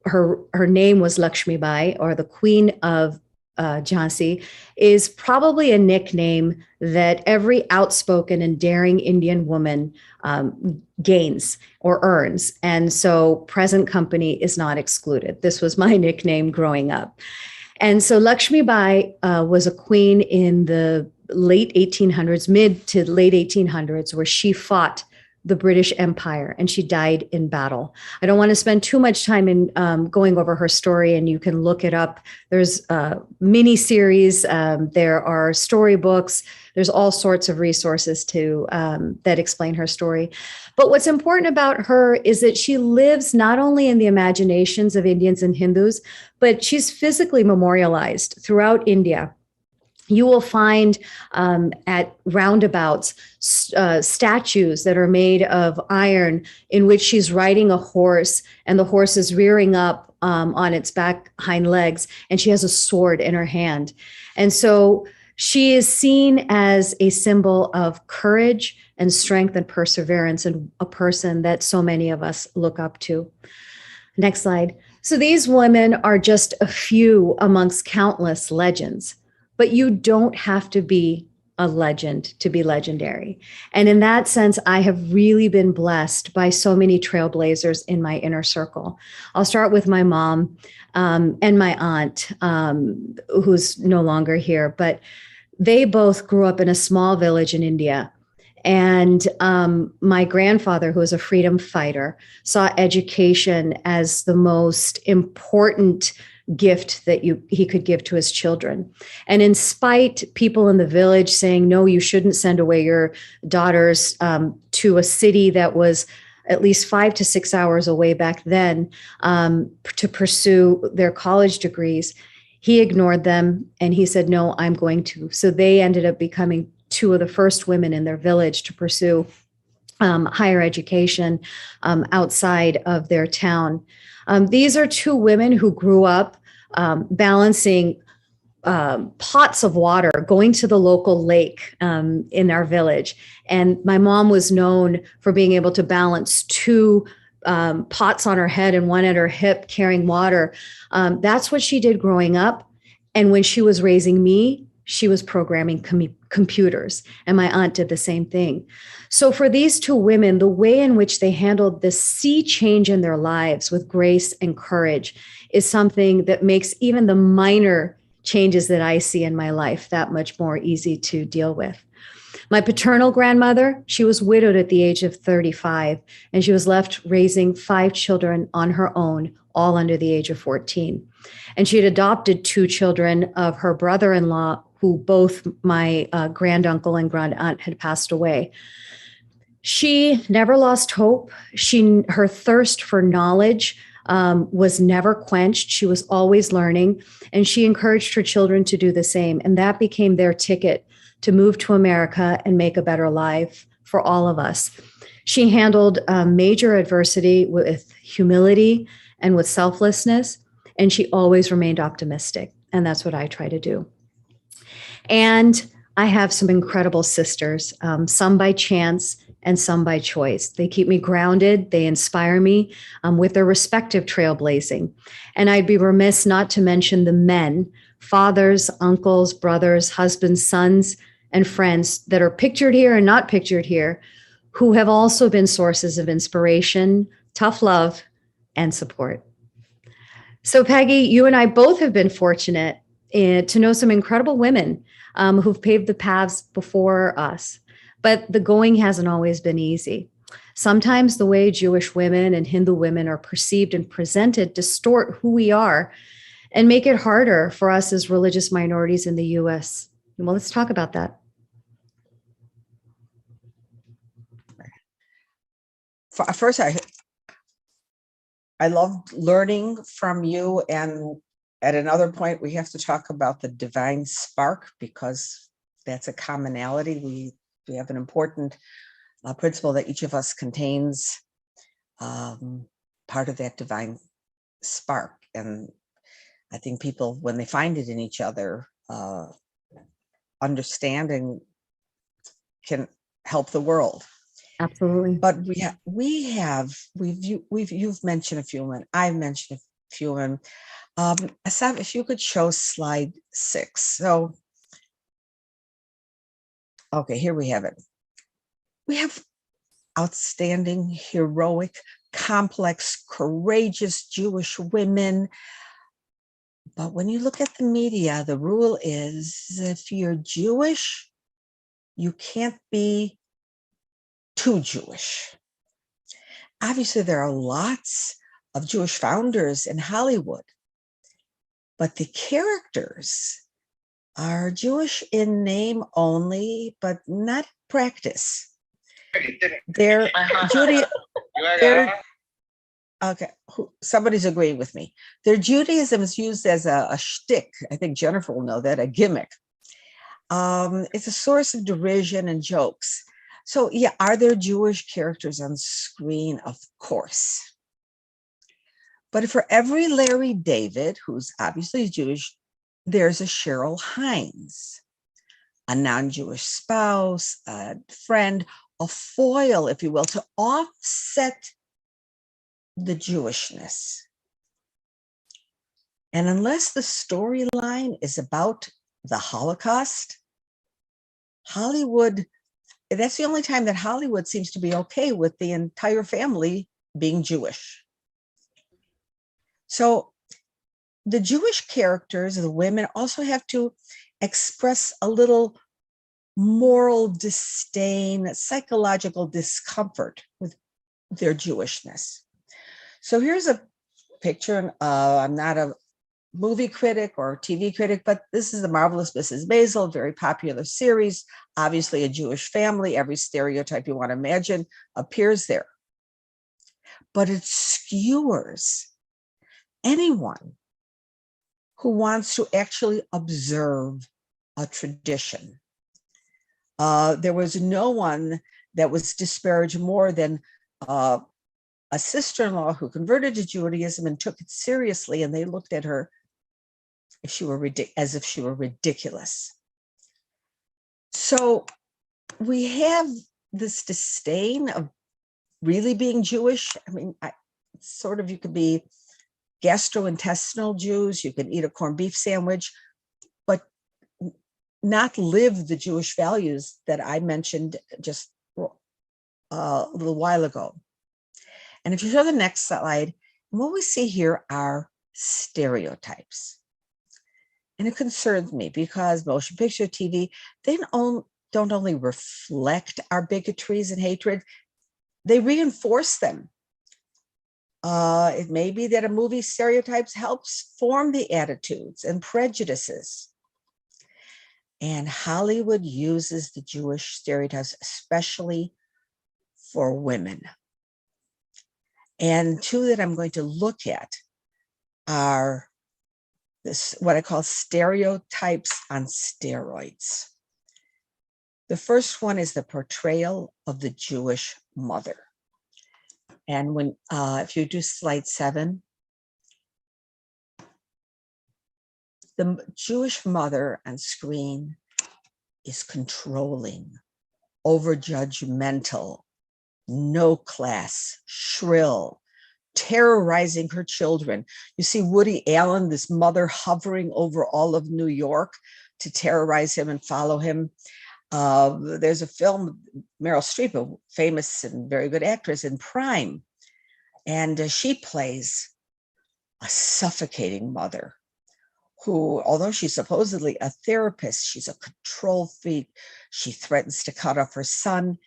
her name was Lakshmi Bai, or the Queen of Jhansi, is probably a nickname that every outspoken and daring Indian woman gains or earns. And so present company is not excluded. This was my nickname growing up. And so Lakshmi Bai was a queen in the late 1800s, mid to late 1800s, where she fought the British Empire, and she died in battle. I don't want to spend too much time in going over her story, and you can look it up. There's mini series, there are storybooks, there's all sorts of resources that explain her story. But what's important about her is that she lives not only in the imaginations of Indians and Hindus, but she's physically memorialized throughout India. You will find at roundabouts statues that are made of iron in which she's riding a horse, and the horse is rearing up on its back hind legs, and she has a sword in her hand. And so she is seen as a symbol of courage and strength and perseverance, and a person that so many of us look up to. Next slide. So these women are just a few amongst countless legends. But you don't have to be a legend to be legendary. And in that sense, I have really been blessed by so many trailblazers in my inner circle. I'll start with my mom and my aunt, who's no longer here, but they both grew up in a small village in India. And my grandfather, who was a freedom fighter, saw education as the most important gift that he could give to his children. And in spite people in the village saying, no, you shouldn't send away your daughters to a city that was at least 5 to 6 hours away back then to pursue their college degrees, he ignored them and he said, no, I'm going to. So they ended up becoming two of the first women in their village to pursue higher education outside of their town. These are two women who grew up balancing pots of water, going to the local lake in our village. And my mom was known for being able to balance two pots on her head and one at her hip carrying water. That's what she did growing up. And when she was raising me, she was programming computers, and my aunt did the same thing. So for these two women, the way in which they handled the sea change in their lives with grace and courage is something that makes even the minor changes that I see in my life that much more easy to deal with. My paternal grandmother, she was widowed at the age of 35, and she was left raising 5 children on her own, all under the age of 14. And she had adopted 2 children of her brother-in-law, who both my granduncle and grandaunt had passed away. She never lost hope. Her thirst for knowledge was never quenched. She was always learning, and she encouraged her children to do the same. And that became their ticket to move to America and make a better life for all of us. She handled major adversity with humility and with selflessness, and she always remained optimistic. And that's what I try to do. And I have some incredible sisters, some by chance and some by choice. They keep me grounded. They inspire me with their respective trailblazing. And I'd be remiss not to mention the men, fathers, uncles, brothers, husbands, sons, and friends that are pictured here and not pictured here, who have also been sources of inspiration, tough love, and support. So Peggy, you and I both have been fortunate to know some incredible women who've paved the paths before us. But the going hasn't always been easy. Sometimes the way Jewish women and Hindu women are perceived and presented distort who we are and make it harder for us as religious minorities in the US. Well, let's talk about that. First, I loved learning from you, and at another point, we have to talk about the divine spark, because that's a commonality. We have an important principle that each of us contains part of that divine spark. And I think people, when they find it in each other, understanding can help the world. Absolutely. But you've mentioned a few women. I've mentioned a few women. Asaf, if you could show slide 6. So, okay, here we have it. We have outstanding, heroic, complex, courageous Jewish women. But when you look at the media, the rule is if you're Jewish, you can't be too Jewish. Obviously, there are lots of Jewish founders in Hollywood, but the characters are Jewish in name only, but not practice. They're okay, somebody's agreeing with me. Their Judaism is used as a shtick. I think Jenifer will know that, a gimmick. It's a source of derision and jokes. So yeah, are there Jewish characters on screen? Of course. But for every Larry David, who's obviously Jewish, there's a Cheryl Hines, a non-Jewish spouse, a friend, a foil, if you will, to offset the Jewishness. And unless the storyline is about the Holocaust, Hollywood, that's the only time that Hollywood seems to be okay with the entire family being Jewish. So the Jewish characters, the women, also have to express a little moral disdain, psychological discomfort with their Jewishness. So here's a picture. I'm not a movie critic or TV critic, but this is The Marvelous Mrs. Maisel, very popular series. Obviously a Jewish family, every stereotype you want to imagine appears there. But it skewers anyone who wants to actually observe a tradition. There was no one that was disparaged more than a sister-in-law who converted to Judaism and took it seriously, and they looked at her as if she were ridiculous. So we have this disdain of really being Jewish. I mean, you could be gastrointestinal Jews, you can eat a corned beef sandwich, but not live the Jewish values that I mentioned just a little while ago. And if you show the next slide, what we see here are stereotypes. And it concerns me because motion picture, TV, they don't only reflect our bigotries and hatred, they reinforce them. It may be that a movie stereotypes helps form the attitudes and prejudices. And Hollywood uses the Jewish stereotypes, especially for women. And two that I'm going to look at are what I call stereotypes on steroids. The first one is the portrayal of the Jewish mother. And when if you do slide 7, The Jewish mother on screen is controlling, over-judgmental, no class, shrill, terrorizing her children. You see Woody Allen, this mother hovering over all of New York to terrorize him and follow him. There's a film, Meryl Streep, a famous and very good actress, in Prime, and she plays a suffocating mother who, although she's supposedly a therapist, she's a control freak. She threatens to cut off her son,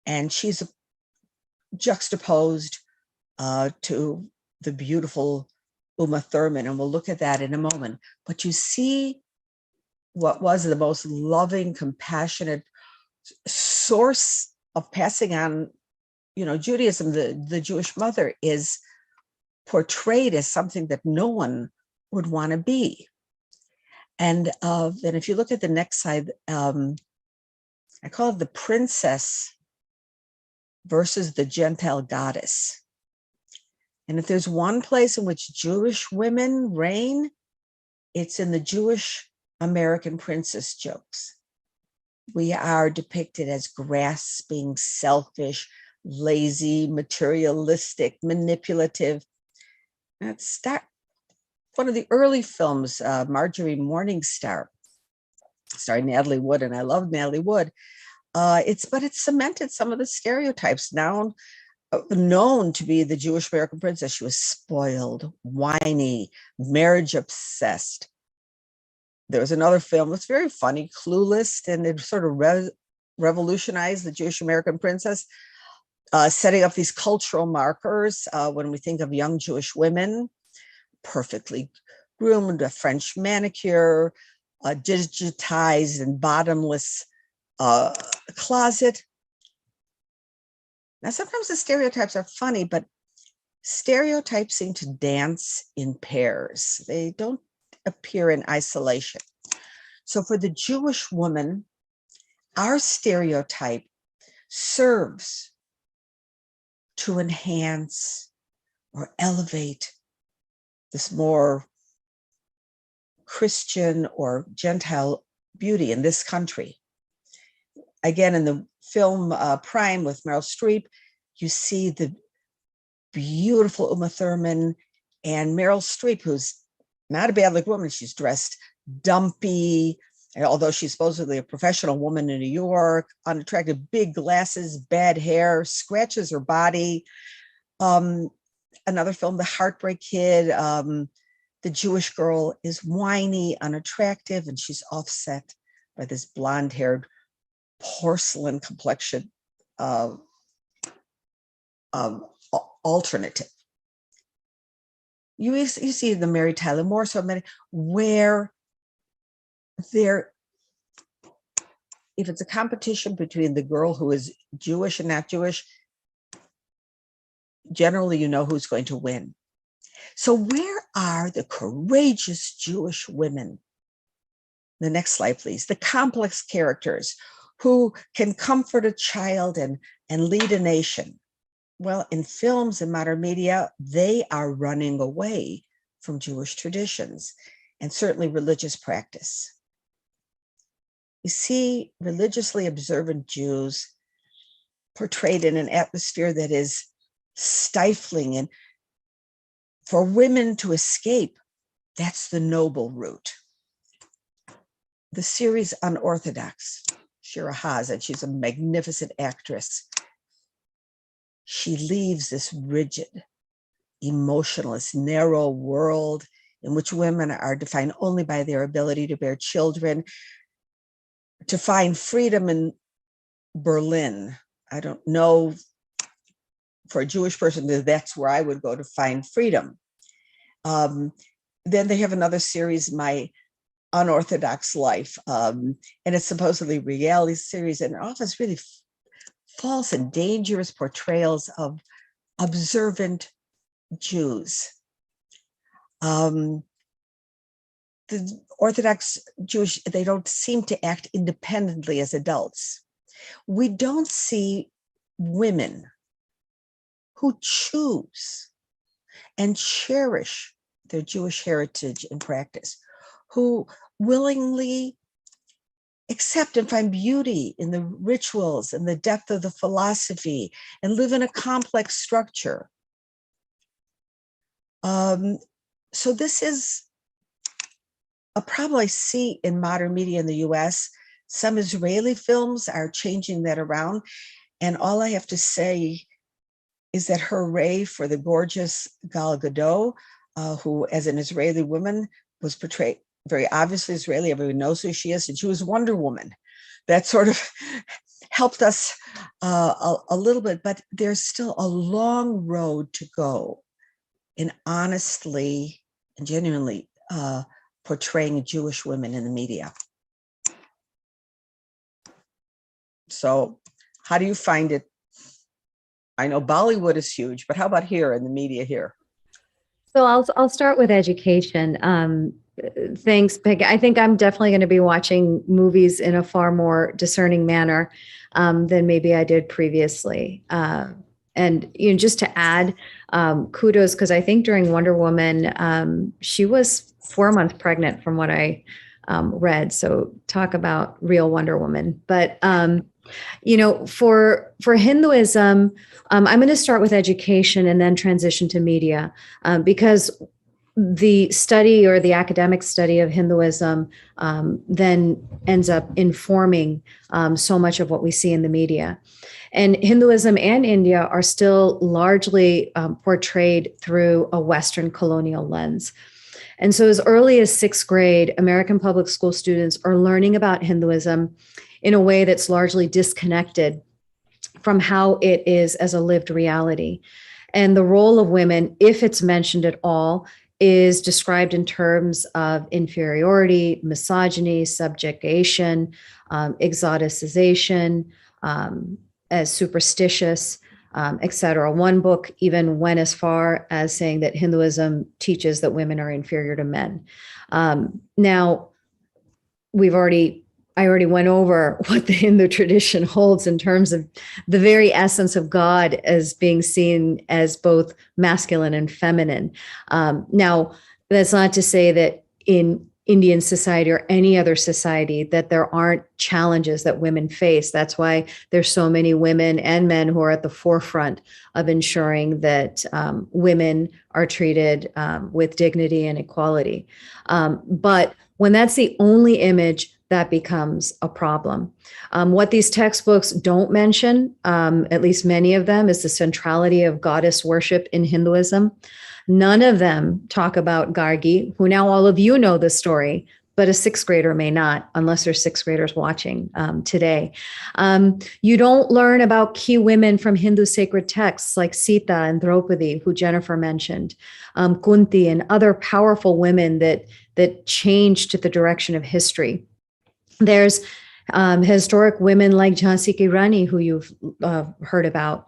and she's juxtaposed to the beautiful Uma Thurman, and we'll look at that in a moment. But you see what was the most loving, compassionate source of passing on, Judaism. The Jewish mother is portrayed as something that no one would want to be. And then if you look at the next slide, I call it the princess versus the Gentile goddess. And if there's one place in which Jewish women reign, it's in the Jewish American princess jokes. We are depicted as grasping, selfish, lazy, materialistic, manipulative. That's one of the early films, Marjorie Morningstar, starring Natalie Wood, and I love Natalie Wood. It's cemented some of the stereotypes now known to be the Jewish American princess. She was spoiled, whiny, marriage obsessed. There was another film that's very funny, Clueless, and it sort of revolutionized the Jewish American princess, setting up these cultural markers when we think of young Jewish women, perfectly groomed, a French manicure, a digitized and bottomless closet. Now, sometimes the stereotypes are funny, but stereotypes seem to dance in pairs. They don't appear in isolation. So for the Jewish woman, our stereotype serves to enhance or elevate this more Christian or Gentile beauty in this country. Again, in the film Prime with Meryl Streep, you see the beautiful Uma Thurman and Meryl Streep, who's not a bad-looking woman. She's dressed dumpy, although she's supposedly a professional woman in New York, unattractive, big glasses, bad hair, scratches her body. Another film, The Heartbreak Kid, the Jewish girl is whiny, unattractive, and she's offset by this blonde-haired, porcelain complexion alternative. You see the Mary Tyler Moore, so many, where there, if it's a competition between the girl who is Jewish and not Jewish, generally you know who's going to win. So where are the courageous Jewish women? The next slide, please. The complex characters who can comfort a child and lead a nation. Well, in films and modern media, they are running away from Jewish traditions and certainly religious practice. You see religiously observant Jews portrayed in an atmosphere that is stifling, and for women to escape, that's the noble route. The series Unorthodox, Shira Haas, and she's a magnificent actress. She leaves this rigid, emotionless, narrow world in which women are defined only by their ability to bear children, to find freedom in Berlin. I don't know, for a Jewish person, that's where I would go to find freedom. Then they have another series, My Unorthodox Life, and it's supposedly a reality series, and it offers really false and dangerous portrayals of observant Jews. The Orthodox Jewish, they don't seem to act independently as adults. We don't see women who choose and cherish their Jewish heritage and practice, who willingly accept and find beauty in the rituals and the depth of the philosophy and live in a complex structure. So this is a problem I see in modern media in the US. Some Israeli films are changing that around. And all I have to say is that hooray for the gorgeous Gal Gadot, who as an Israeli woman was portrayed very obviously Israeli, everyone knows who she is, and she was Wonder Woman. That sort of helped us a little bit, but there's still a long road to go in honestly and genuinely portraying Jewish women in the media. So how do you find it? I know Bollywood is huge, but how about here in the media here? So I'll start with education. Thanks, Peggy. I think I'm definitely going to be watching movies in a far more discerning manner than maybe I did previously. And just to add, kudos, because I think during Wonder Woman, she was 4 months pregnant from what I read. So talk about real Wonder Woman. But for Hinduism, I'm going to start with education and then transition to media, because the study or the academic study of Hinduism then ends up informing so much of what we see in the media. And Hinduism and India are still largely portrayed through a Western colonial lens. And so as early as 6th grade, American public school students are learning about Hinduism in a way that's largely disconnected from how it is as a lived reality. And the role of women, if it's mentioned at all, is described in terms of inferiority, misogyny, subjugation, exoticization, as superstitious, etc. One book even went as far as saying that Hinduism teaches that women are inferior to men. Now, I already went over what the Hindu tradition holds in terms of the very essence of God as being seen as both masculine and feminine. Now, that's not to say that in Indian society or any other society that there aren't challenges that women face. That's why there's so many women and men who are at the forefront of ensuring that women are treated with dignity and equality. But when that's the only image, that becomes a problem. What these textbooks don't mention, at least many of them, is the centrality of goddess worship in Hinduism. None of them talk about Gargi, who now all of you know the story, but a 6th grader may not, unless there's 6th graders watching today. You don't learn about key women from Hindu sacred texts like Sita and Draupadi, who Jenifer mentioned, Kunti and other powerful women that changed the direction of history. There's historic women like Jhansi Ki Rani, who you've heard about.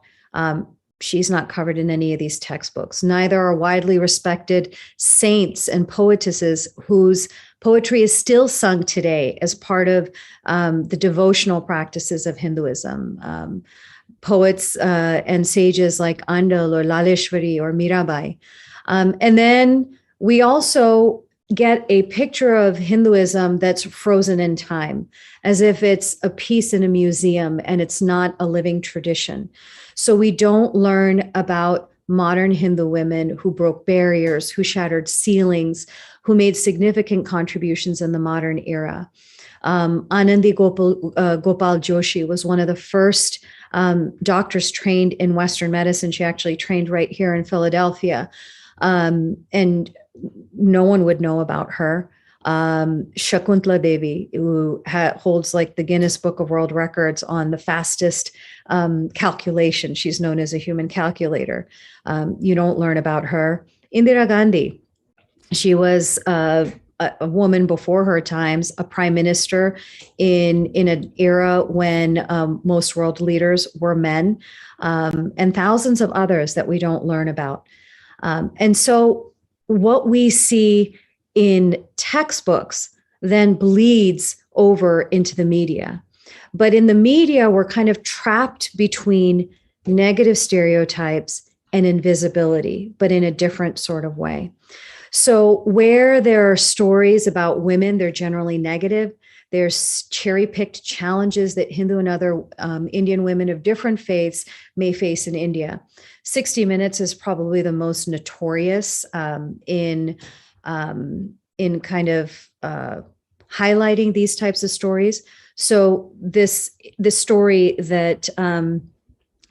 She's not covered in any of these textbooks. Neither are widely respected saints and poetesses whose poetry is still sung today as part of the devotional practices of Hinduism. Poets and sages like Andal or Laleshwari or Mirabai. And then we also get a picture of Hinduism that's frozen in time, as if it's a piece in a museum and it's not a living tradition. So we don't learn about modern Hindu women who broke barriers, who shattered ceilings, who made significant contributions in the modern era. Anandi Gopal Joshi was one of the first doctors trained in Western medicine. She actually trained right here in Philadelphia. And no one would know about her. Shakuntala Devi, who holds like the Guinness Book of World Records on the fastest calculation. She's known as a human calculator. You don't learn about her. Indira Gandhi, she was a woman before her times, a prime minister in an era when most world leaders were men, and thousands of others that we don't learn about. And so what we see in textbooks then bleeds over into the media. But in the media, we're kind of trapped between negative stereotypes and invisibility, but in a different sort of way. So where there are stories about women, they're generally negative. There's cherry-picked challenges that Hindu and other Indian women of different faiths may face in India. 60 Minutes is probably the most notorious in kind of highlighting these types of stories. So this story that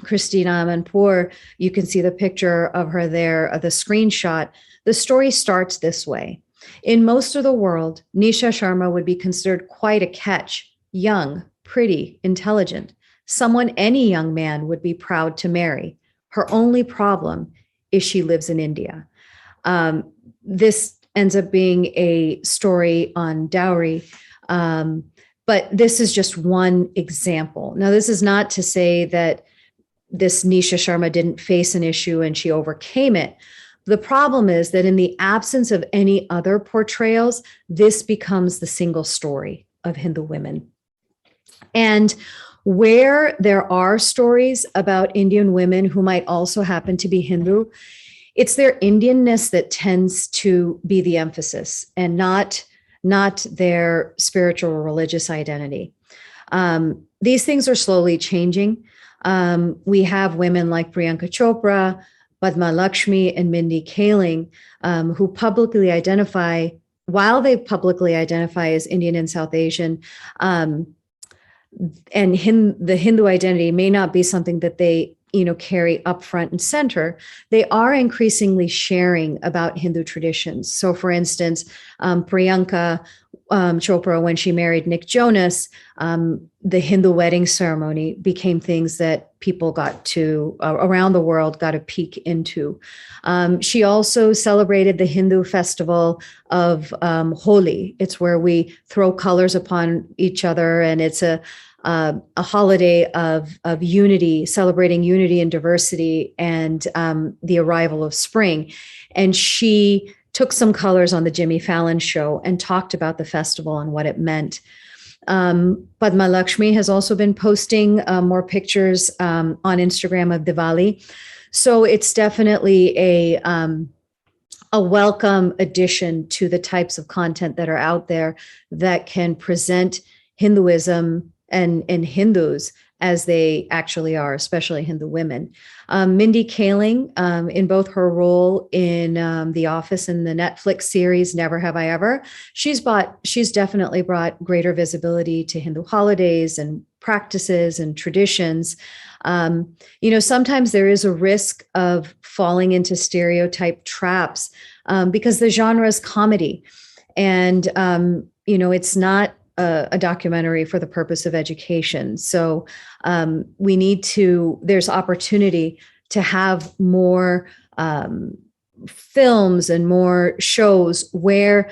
Christina Amanpour, you can see the picture of her there, the screenshot. The story starts this way. In most of the world, Nisha Sharma would be considered quite a catch, young, pretty, intelligent, someone any young man would be proud to marry. Her only problem is she lives in India. This ends up being a story on dowry, but this is just one example. Now, this is not to say that this Nisha Sharma didn't face an issue and she overcame it. The problem is that in the absence of any other portrayals, this becomes the single story of Hindu women. And where there are stories about Indian women who might also happen to be Hindu, it's their Indianness that tends to be the emphasis and not their spiritual or religious identity. These things are slowly changing. We have women like Priyanka Chopra, Padma Lakshmi, and Mindy Kaling, who publicly identify, while they publicly identify as Indian and South Asian, and the Hindu identity may not be something that they carry up front and center, they are increasingly sharing about Hindu traditions. So for instance, Priyanka Chopra, when she married Nick Jonas, the Hindu wedding ceremony became things that people got to, around the world, got a peek into. She also celebrated the Hindu festival of Holi. It's where we throw colors upon each other, and it's a holiday of unity, celebrating unity and diversity and the arrival of spring. And she took some colors on the Jimmy Fallon show and talked about the festival and what it meant. Padma Lakshmi has also been posting more pictures on Instagram of Diwali. So it's definitely a welcome addition to the types of content that are out there that can present Hinduism and Hindus as they actually are, especially Hindu women. Mindy Kaling, in both her role in The Office and the Netflix series Never Have I Ever, she's definitely brought greater visibility to Hindu holidays and practices and traditions. Sometimes there is a risk of falling into stereotype traps because the genre is comedy. And, it's not a documentary for the purpose of education. So there's opportunity to have more films and more shows where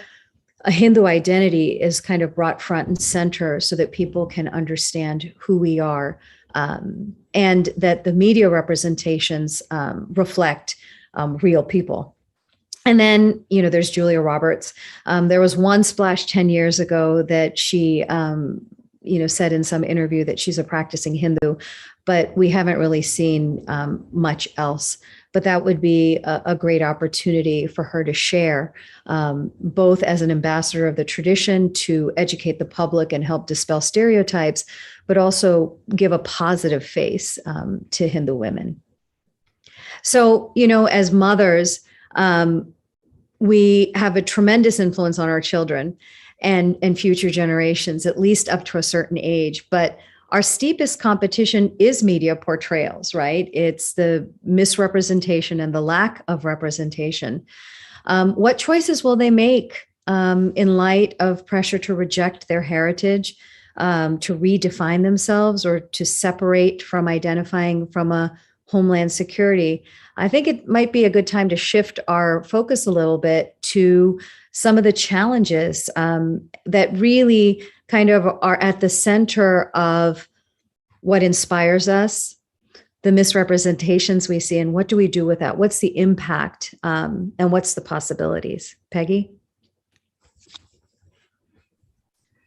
a Hindu identity is kind of brought front and center so that people can understand who we are, and that the media representations reflect real people. And then, there's Julia Roberts. There was one splash 10 years ago that she, said in some interview that she's a practicing Hindu, but we haven't really seen much else. But that would be a great opportunity for her to share, both as an ambassador of the tradition to educate the public and help dispel stereotypes, but also give a positive face to Hindu women. So, as mothers, we have a tremendous influence on our children and future generations, at least up to a certain age. But our steepest competition is media portrayals, right? It's the misrepresentation and the lack of representation. What choices will they make in light of pressure to reject their heritage, to redefine themselves, or to separate from identifying from a homeland security? I think it might be a good time to shift our focus a little bit to some of the challenges that really kind of are at the center of what inspires us, the misrepresentations we see, and what do we do with that? What's the impact, and what's the possibilities? Peggy?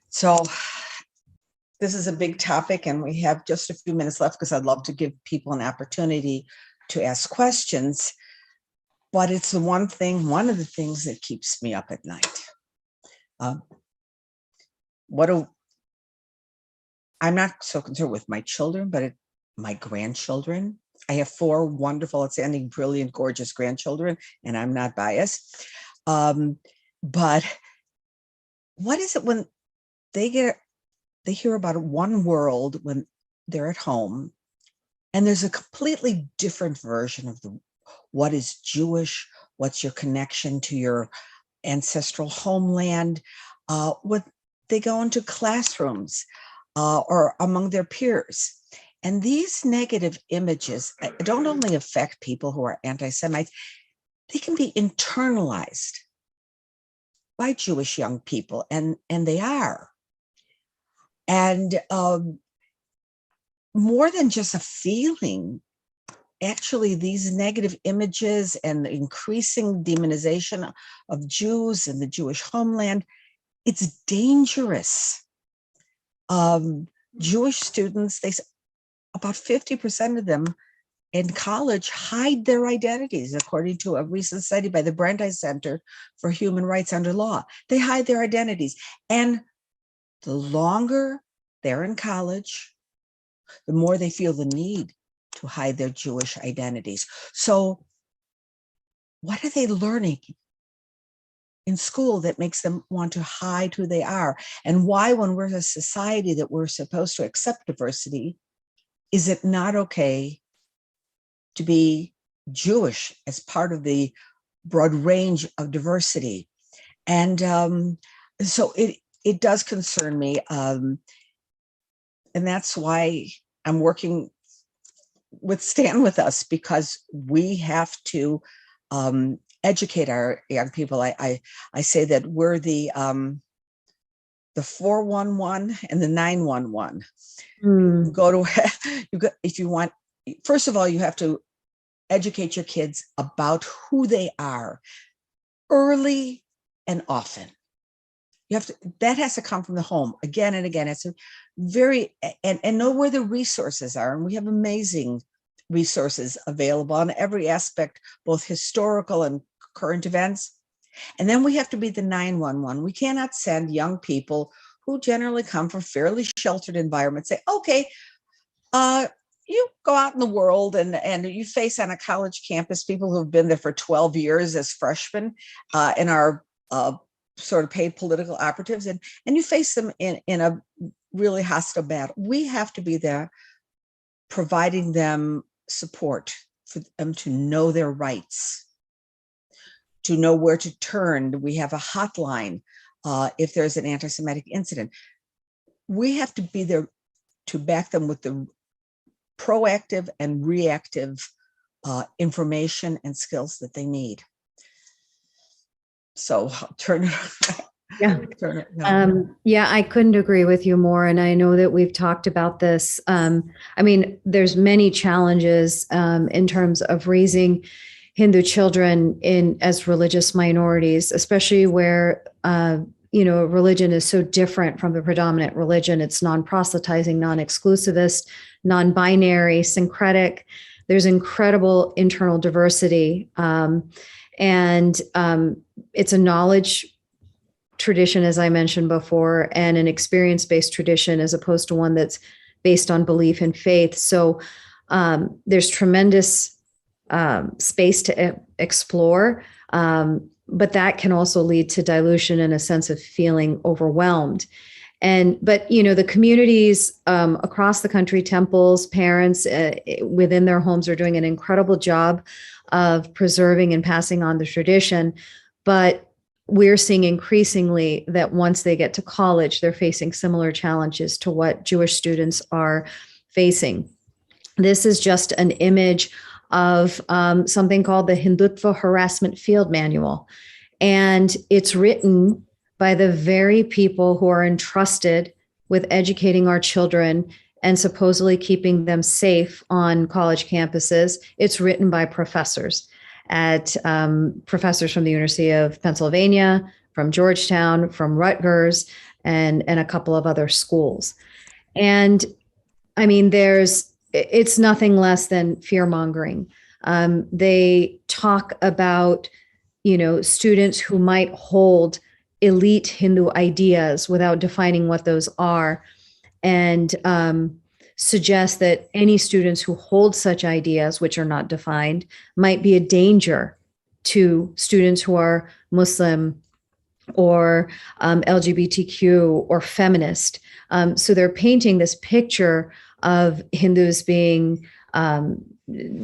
So this is a big topic, and we have just a few minutes left because I'd love to give people an opportunity to ask questions, but it's the one of the things that keeps me up at night. I'm not so concerned with my children, but my grandchildren. I have 4 wonderful, outstanding, brilliant, gorgeous grandchildren, and I'm not biased. But what is it when they hear about one world when they're at home, and there's a completely different version of what is Jewish, what's your connection to your ancestral homeland, what they go into classrooms or among their peers. And these negative images don't only affect people who are anti-Semites, they can be internalized by Jewish young people, and they are. And more than just a feeling, actually these negative images and the increasing demonization of Jews and the Jewish homeland, it's dangerous. Jewish students, about 50% of them in college hide their identities, according to a recent study by the Brandeis Center for Human Rights Under Law. They hide their identities. And the longer they're in college, the more they feel the need to hide their Jewish identities. So what are they learning in school that makes them want to hide who they are? And why, when we're a society that we're supposed to accept diversity, is it not okay to be Jewish as part of the broad range of diversity? And so it does concern me. And that's why I'm working with Stand With Us, because we have to educate our young people. I say that we're the 411 and the 911. If you want, first of all, you have to educate your kids about who they are early and often. That has to come from the home again and again. It's a and know where the resources are. And we have amazing resources available on every aspect, both historical and current events. And then we have to be the 911. We cannot send young people who generally come from fairly sheltered environments, say, okay, you go out in the world and you face on a college campus people who've been there for 12 years as freshmen and are sort of paid political operatives, and you face them in a really hostile battle. We have to be there providing them support for them to know their rights, to know where to turn. We have a hotline if there's an anti-Semitic incident. We have to be there to back them with the proactive and reactive information and skills that they need. So I'll turn it. Yeah. Yeah, I couldn't agree with you more. And I know that we've talked about this. I mean, there's many challenges in terms of raising Hindu children as religious minorities, especially where, religion is so different from the predominant religion. It's non-proselytizing, non-exclusivist, non-binary, syncretic. There's incredible internal diversity. And it's a knowledge tradition, as I mentioned before, and an experience-based tradition as opposed to one that's based on belief and faith. So there's tremendous space to explore, but that can also lead to dilution and a sense of feeling overwhelmed. But the communities across the country, temples, parents within their homes are doing an incredible job of preserving and passing on the tradition. But we're seeing increasingly that once they get to college, they're facing similar challenges to what Jewish students are facing. This is just an image of something called the Hindutva Harassment Field Manual. And it's written by the very people who are entrusted with educating our children and supposedly keeping them safe on college campuses. It's written by professors professors from the University of Pennsylvania, from Georgetown, from Rutgers, and a couple of other schools. And I mean, it's nothing less than fear mongering. They talk about, students who might hold elite Hindu ideas without defining what those are, and suggest that any students who hold such ideas, which are not defined, might be a danger to students who are Muslim or LGBTQ or feminist. So they're painting this picture of Hindus being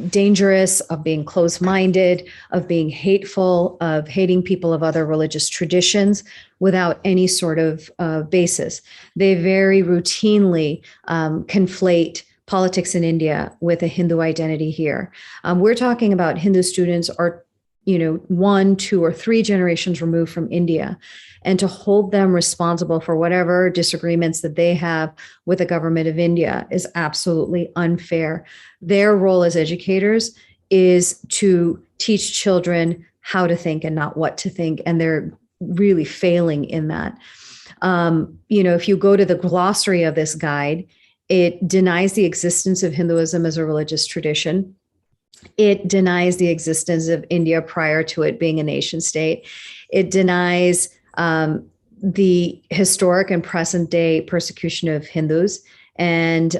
dangerous, of being closed-minded, of being hateful, of hating people of other religious traditions without any sort of basis. They very routinely conflate politics in India with a Hindu identity here. We're talking about Hindu students are 1, 2, or 3 generations removed from India, and to hold them responsible for whatever disagreements that they have with the government of India is absolutely unfair. Their role as educators is to teach children how to think and not what to think, and they're really failing in that. If you go to the glossary of this guide, it denies the existence of Hinduism as a religious tradition. It denies the existence of India prior to it being a nation state. It denies the historic and present day persecution of Hindus. And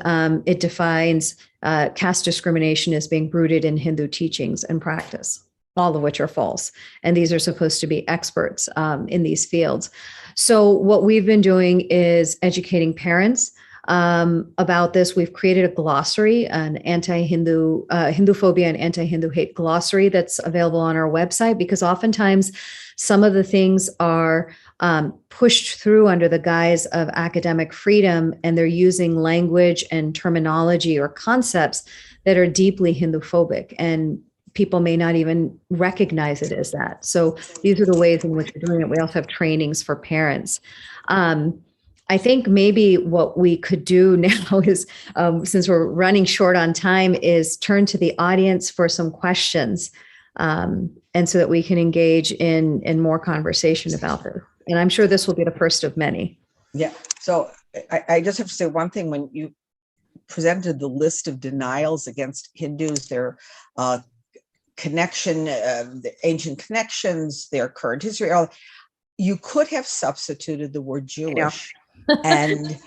it defines caste discrimination as being rooted in Hindu teachings and practice, all of which are false. And these are supposed to be experts in these fields. So what we've been doing is educating parents about this. We've created a glossary, an anti-Hindu, Hinduphobia and anti-Hindu hate glossary that's available on our website, because oftentimes some of the things are pushed through under the guise of academic freedom, and they're using language and terminology or concepts that are deeply Hinduphobic, and people may not even recognize it as that. So these are the ways in which we're doing it. We also have trainings for parents. I think maybe what we could do now is, since we're running short on time, is turn to the audience for some questions, and so that we can engage in more conversation about this. And I'm sure this will be the first of many. Yeah. So I just have to say one thing. When you presented the list of denials against Hindus, their connection, the ancient connections, their current history, you could have substituted the word Jewish. And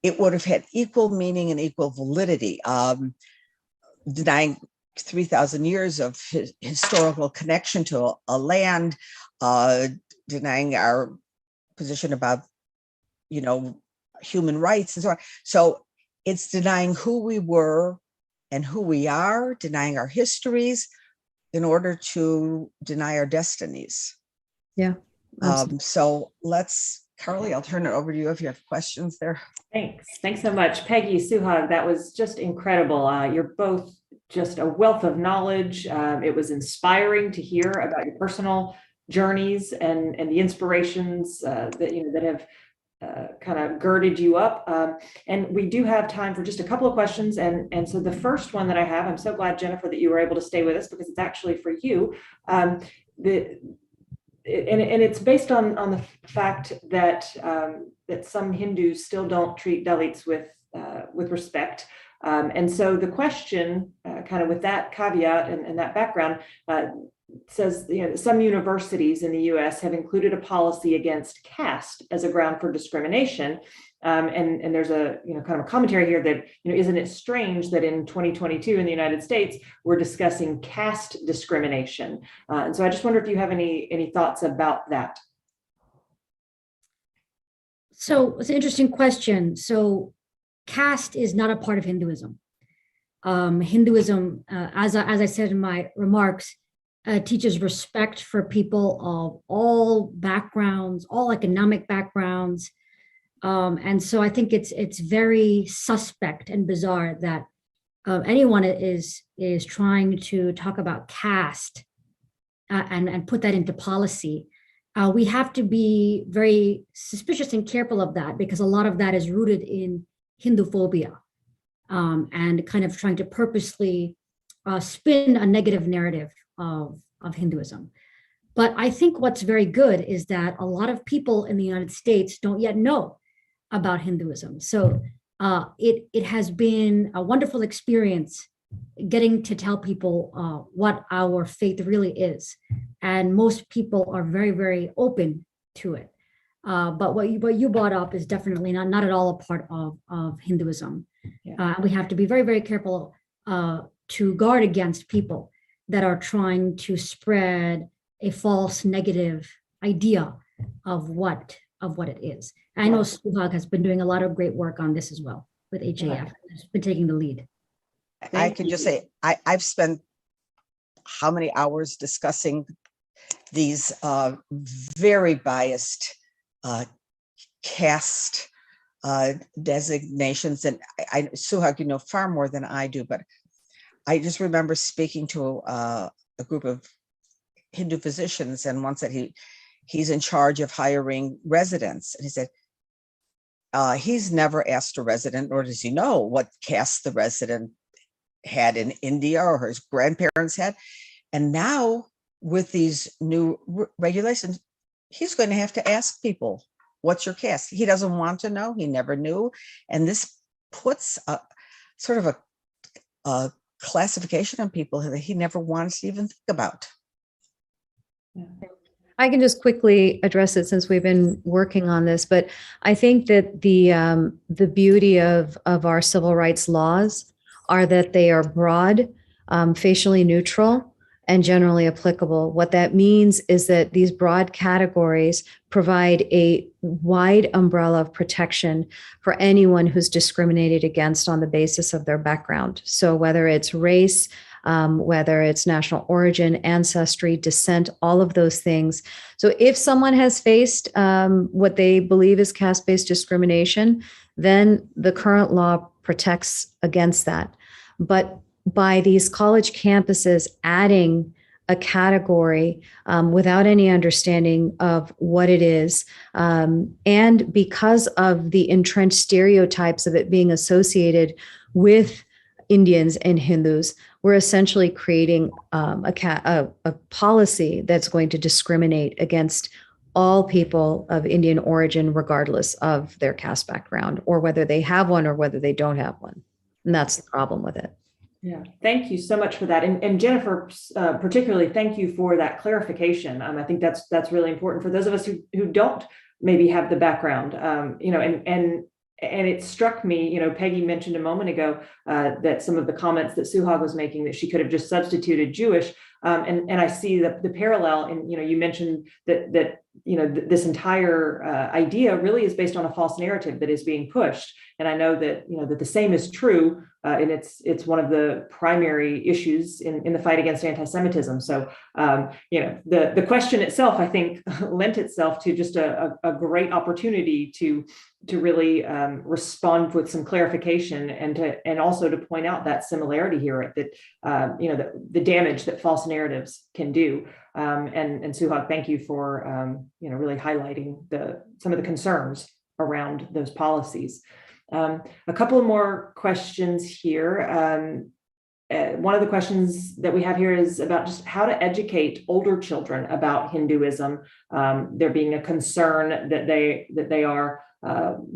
it would have had equal meaning and equal validity, denying 3,000 years of historical connection to a land, denying our position about, human rights and so on. So it's denying who we were and who we are, denying our histories in order to deny our destinies. Yeah. So Carly, I'll turn it over to you if you have questions there. Thanks so much. Peggy, Suhag, that was just incredible. You're both just a wealth of knowledge. It was inspiring to hear about your personal journeys and the inspirations that have kind of girded you up. And we do have time for just a couple of questions. And so the first one that I have, I'm so glad, Jenifer, that you were able to stay with us, because it's actually for you. And it's based on the fact that that some Hindus still don't treat Dalits with respect. And so the question, kind of with that caveat and that background, says, some universities in the US have included a policy against caste as a ground for discrimination. And there's a kind of a commentary here that, isn't it strange that in 2022 in the United States we're discussing caste discrimination? And so I just wonder if you have any thoughts about that. So it's an interesting question. So caste is not a part of Hinduism. Hinduism, as I said in my remarks, teaches respect for people of all backgrounds, all economic backgrounds. And so I think it's very suspect and bizarre that anyone is trying to talk about caste and put that into policy. We have to be very suspicious and careful of that, because a lot of that is rooted in Hinduphobia and kind of trying to purposely spin a negative narrative of Hinduism. But I think what's very good is that a lot of people in the United States don't yet know about Hinduism. So it has been a wonderful experience getting to tell people what our faith really is. And most people are very, very open to it. But what you brought up is definitely not at all a part of Hinduism. Yeah. We have to be very, very careful to guard against people that are trying to spread a false negative idea of what it is. I know Suhag has been doing a lot of great work on this as well with HAF. Right. Has been taking the lead. I can just say, I've spent how many hours discussing these very biased caste designations. And Suhag, you know far more than I do, but I just remember speaking to a group of Hindu physicians, and one said he's in charge of hiring residents. And he said, he's never asked a resident, nor does he know what caste the resident had in India or his grandparents had. And now with these new regulations, he's going to have to ask people, what's your caste? He doesn't want to know. He never knew. And this puts a sort of a classification on people that he never wanted to even think about. Yeah. I can just quickly address it since we've been working on this, but I think that the beauty of our civil rights laws are that they are broad, facially neutral, and generally applicable. What that means is that these broad categories provide a wide umbrella of protection for anyone who's discriminated against on the basis of their background. So whether it's race, whether it's national origin, ancestry, descent, all of those things. So if someone has faced what they believe is caste-based discrimination, then the current law protects against that. But by these college campuses adding a category without any understanding of what it is, and because of the entrenched stereotypes of it being associated with Indians and Hindus, we're essentially creating a policy that's going to discriminate against all people of Indian origin, regardless of their caste background, or whether they have one or whether they don't have one. And that's the problem with it. Yeah, thank you so much for that. And Jenifer, particularly, thank you for that clarification. I think that's really important for those of us who don't maybe have the background, and it struck me, Peggy mentioned a moment ago that some of the comments that Suhag was making, that she could have just substituted Jewish. And I see the parallel, and you mentioned that this entire idea really is based on a false narrative that is being pushed. And I know that that the same is true, and it's one of the primary issues in the fight against anti-Semitism. So the question itself, I think, lent itself to just a great opportunity to really respond with some clarification, and also to point out that similarity here, that the damage that false narratives can do. And Suhag, thank you for really highlighting some of the concerns around those policies. A couple more questions here. One of the questions that we have here is about just how to educate older children about Hinduism. There being a concern that they are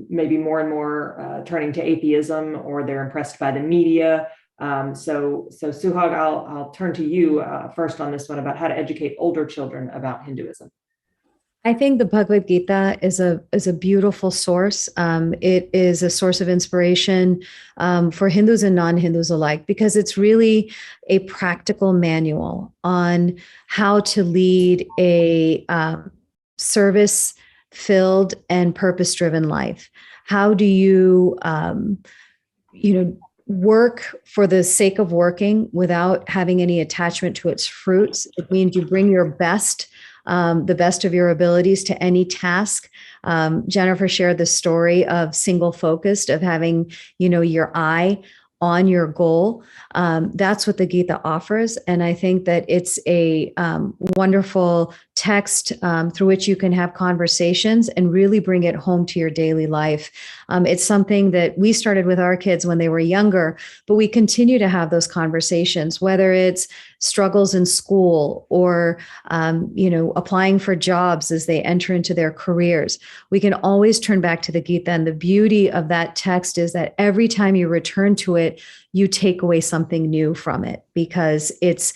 maybe more and more turning to atheism, or they're impressed by the media. So Suhag, I'll turn to you first on this one about how to educate older children about Hinduism. I think the Bhagavad Gita is a beautiful source. It is a source of inspiration for Hindus and non-Hindus alike, because it's really a practical manual on how to lead a service-filled and purpose-driven life. How do you, work for the sake of working without having any attachment to its fruits? It means you bring your best, the best of your abilities to any task. Jenifer shared the story of single focused, of having, your eye on your goal. That's what the Gita offers. And I think that it's a wonderful text through which you can have conversations and really bring it home to your daily life. It's something that we started with our kids when they were younger, but we continue to have those conversations, whether it's struggles in school or, applying for jobs as they enter into their careers. We can always turn back to the Gita. And the beauty of that text is that every time you return to it, you take away something new from it, because it's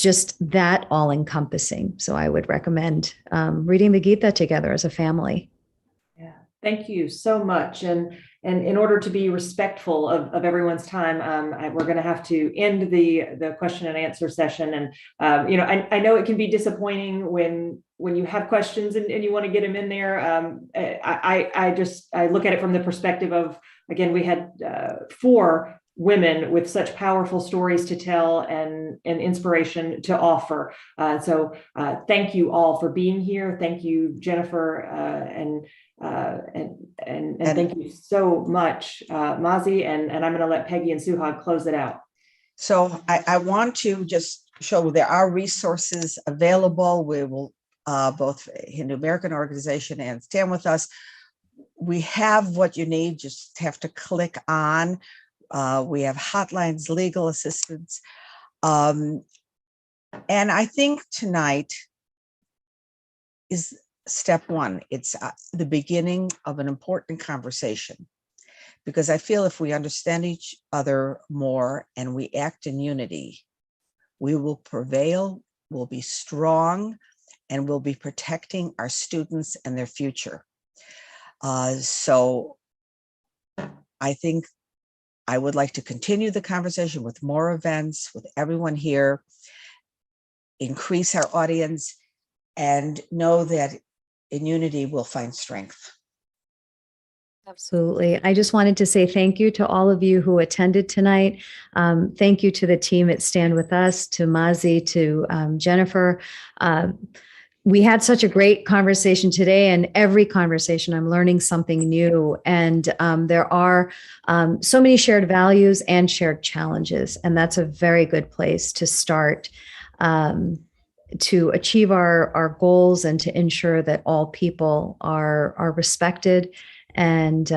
just that all encompassing. So I would recommend reading the Gita together as a family. Yeah, thank you so much. And in order to be respectful of everyone's time, we're going to have to end the question and answer session. And I know it can be disappointing when you have questions and you want to get them in there. I look at it from the perspective of, again, we had 4 women with such powerful stories to tell and inspiration to offer. So thank you all for being here. Thank you, Jenifer, and thank you so much, Mazi. And I'm going to let Peggy and Suhag close it out. So I want to just show there are resources available. We will both Hindu American organization and Stand With Us. We have what you need. Just have to click on. We have hotlines, legal assistance. And I think tonight is step 1. It's the beginning of an important conversation, because I feel if we understand each other more and we act in unity, we will prevail, we'll be strong, and we'll be protecting our students and their future. So I think I would like to continue the conversation with more events, with everyone here, increase our audience, and know that in unity we'll find strength. Absolutely. I just wanted to say thank you to all of you who attended tonight. Thank you to the team at Stand With Us, to Mazi, to Jenifer. We had such a great conversation today, and every conversation I'm learning something new. And there are so many shared values and shared challenges, and that's a very good place to start to achieve our goals and to ensure that all people are respected and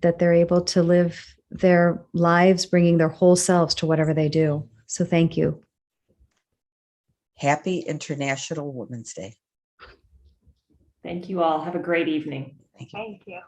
that they're able to live their lives, bringing their whole selves to whatever they do. So thank you. Happy International Women's Day. Thank you all. Have a great evening. Thank you. Thank you.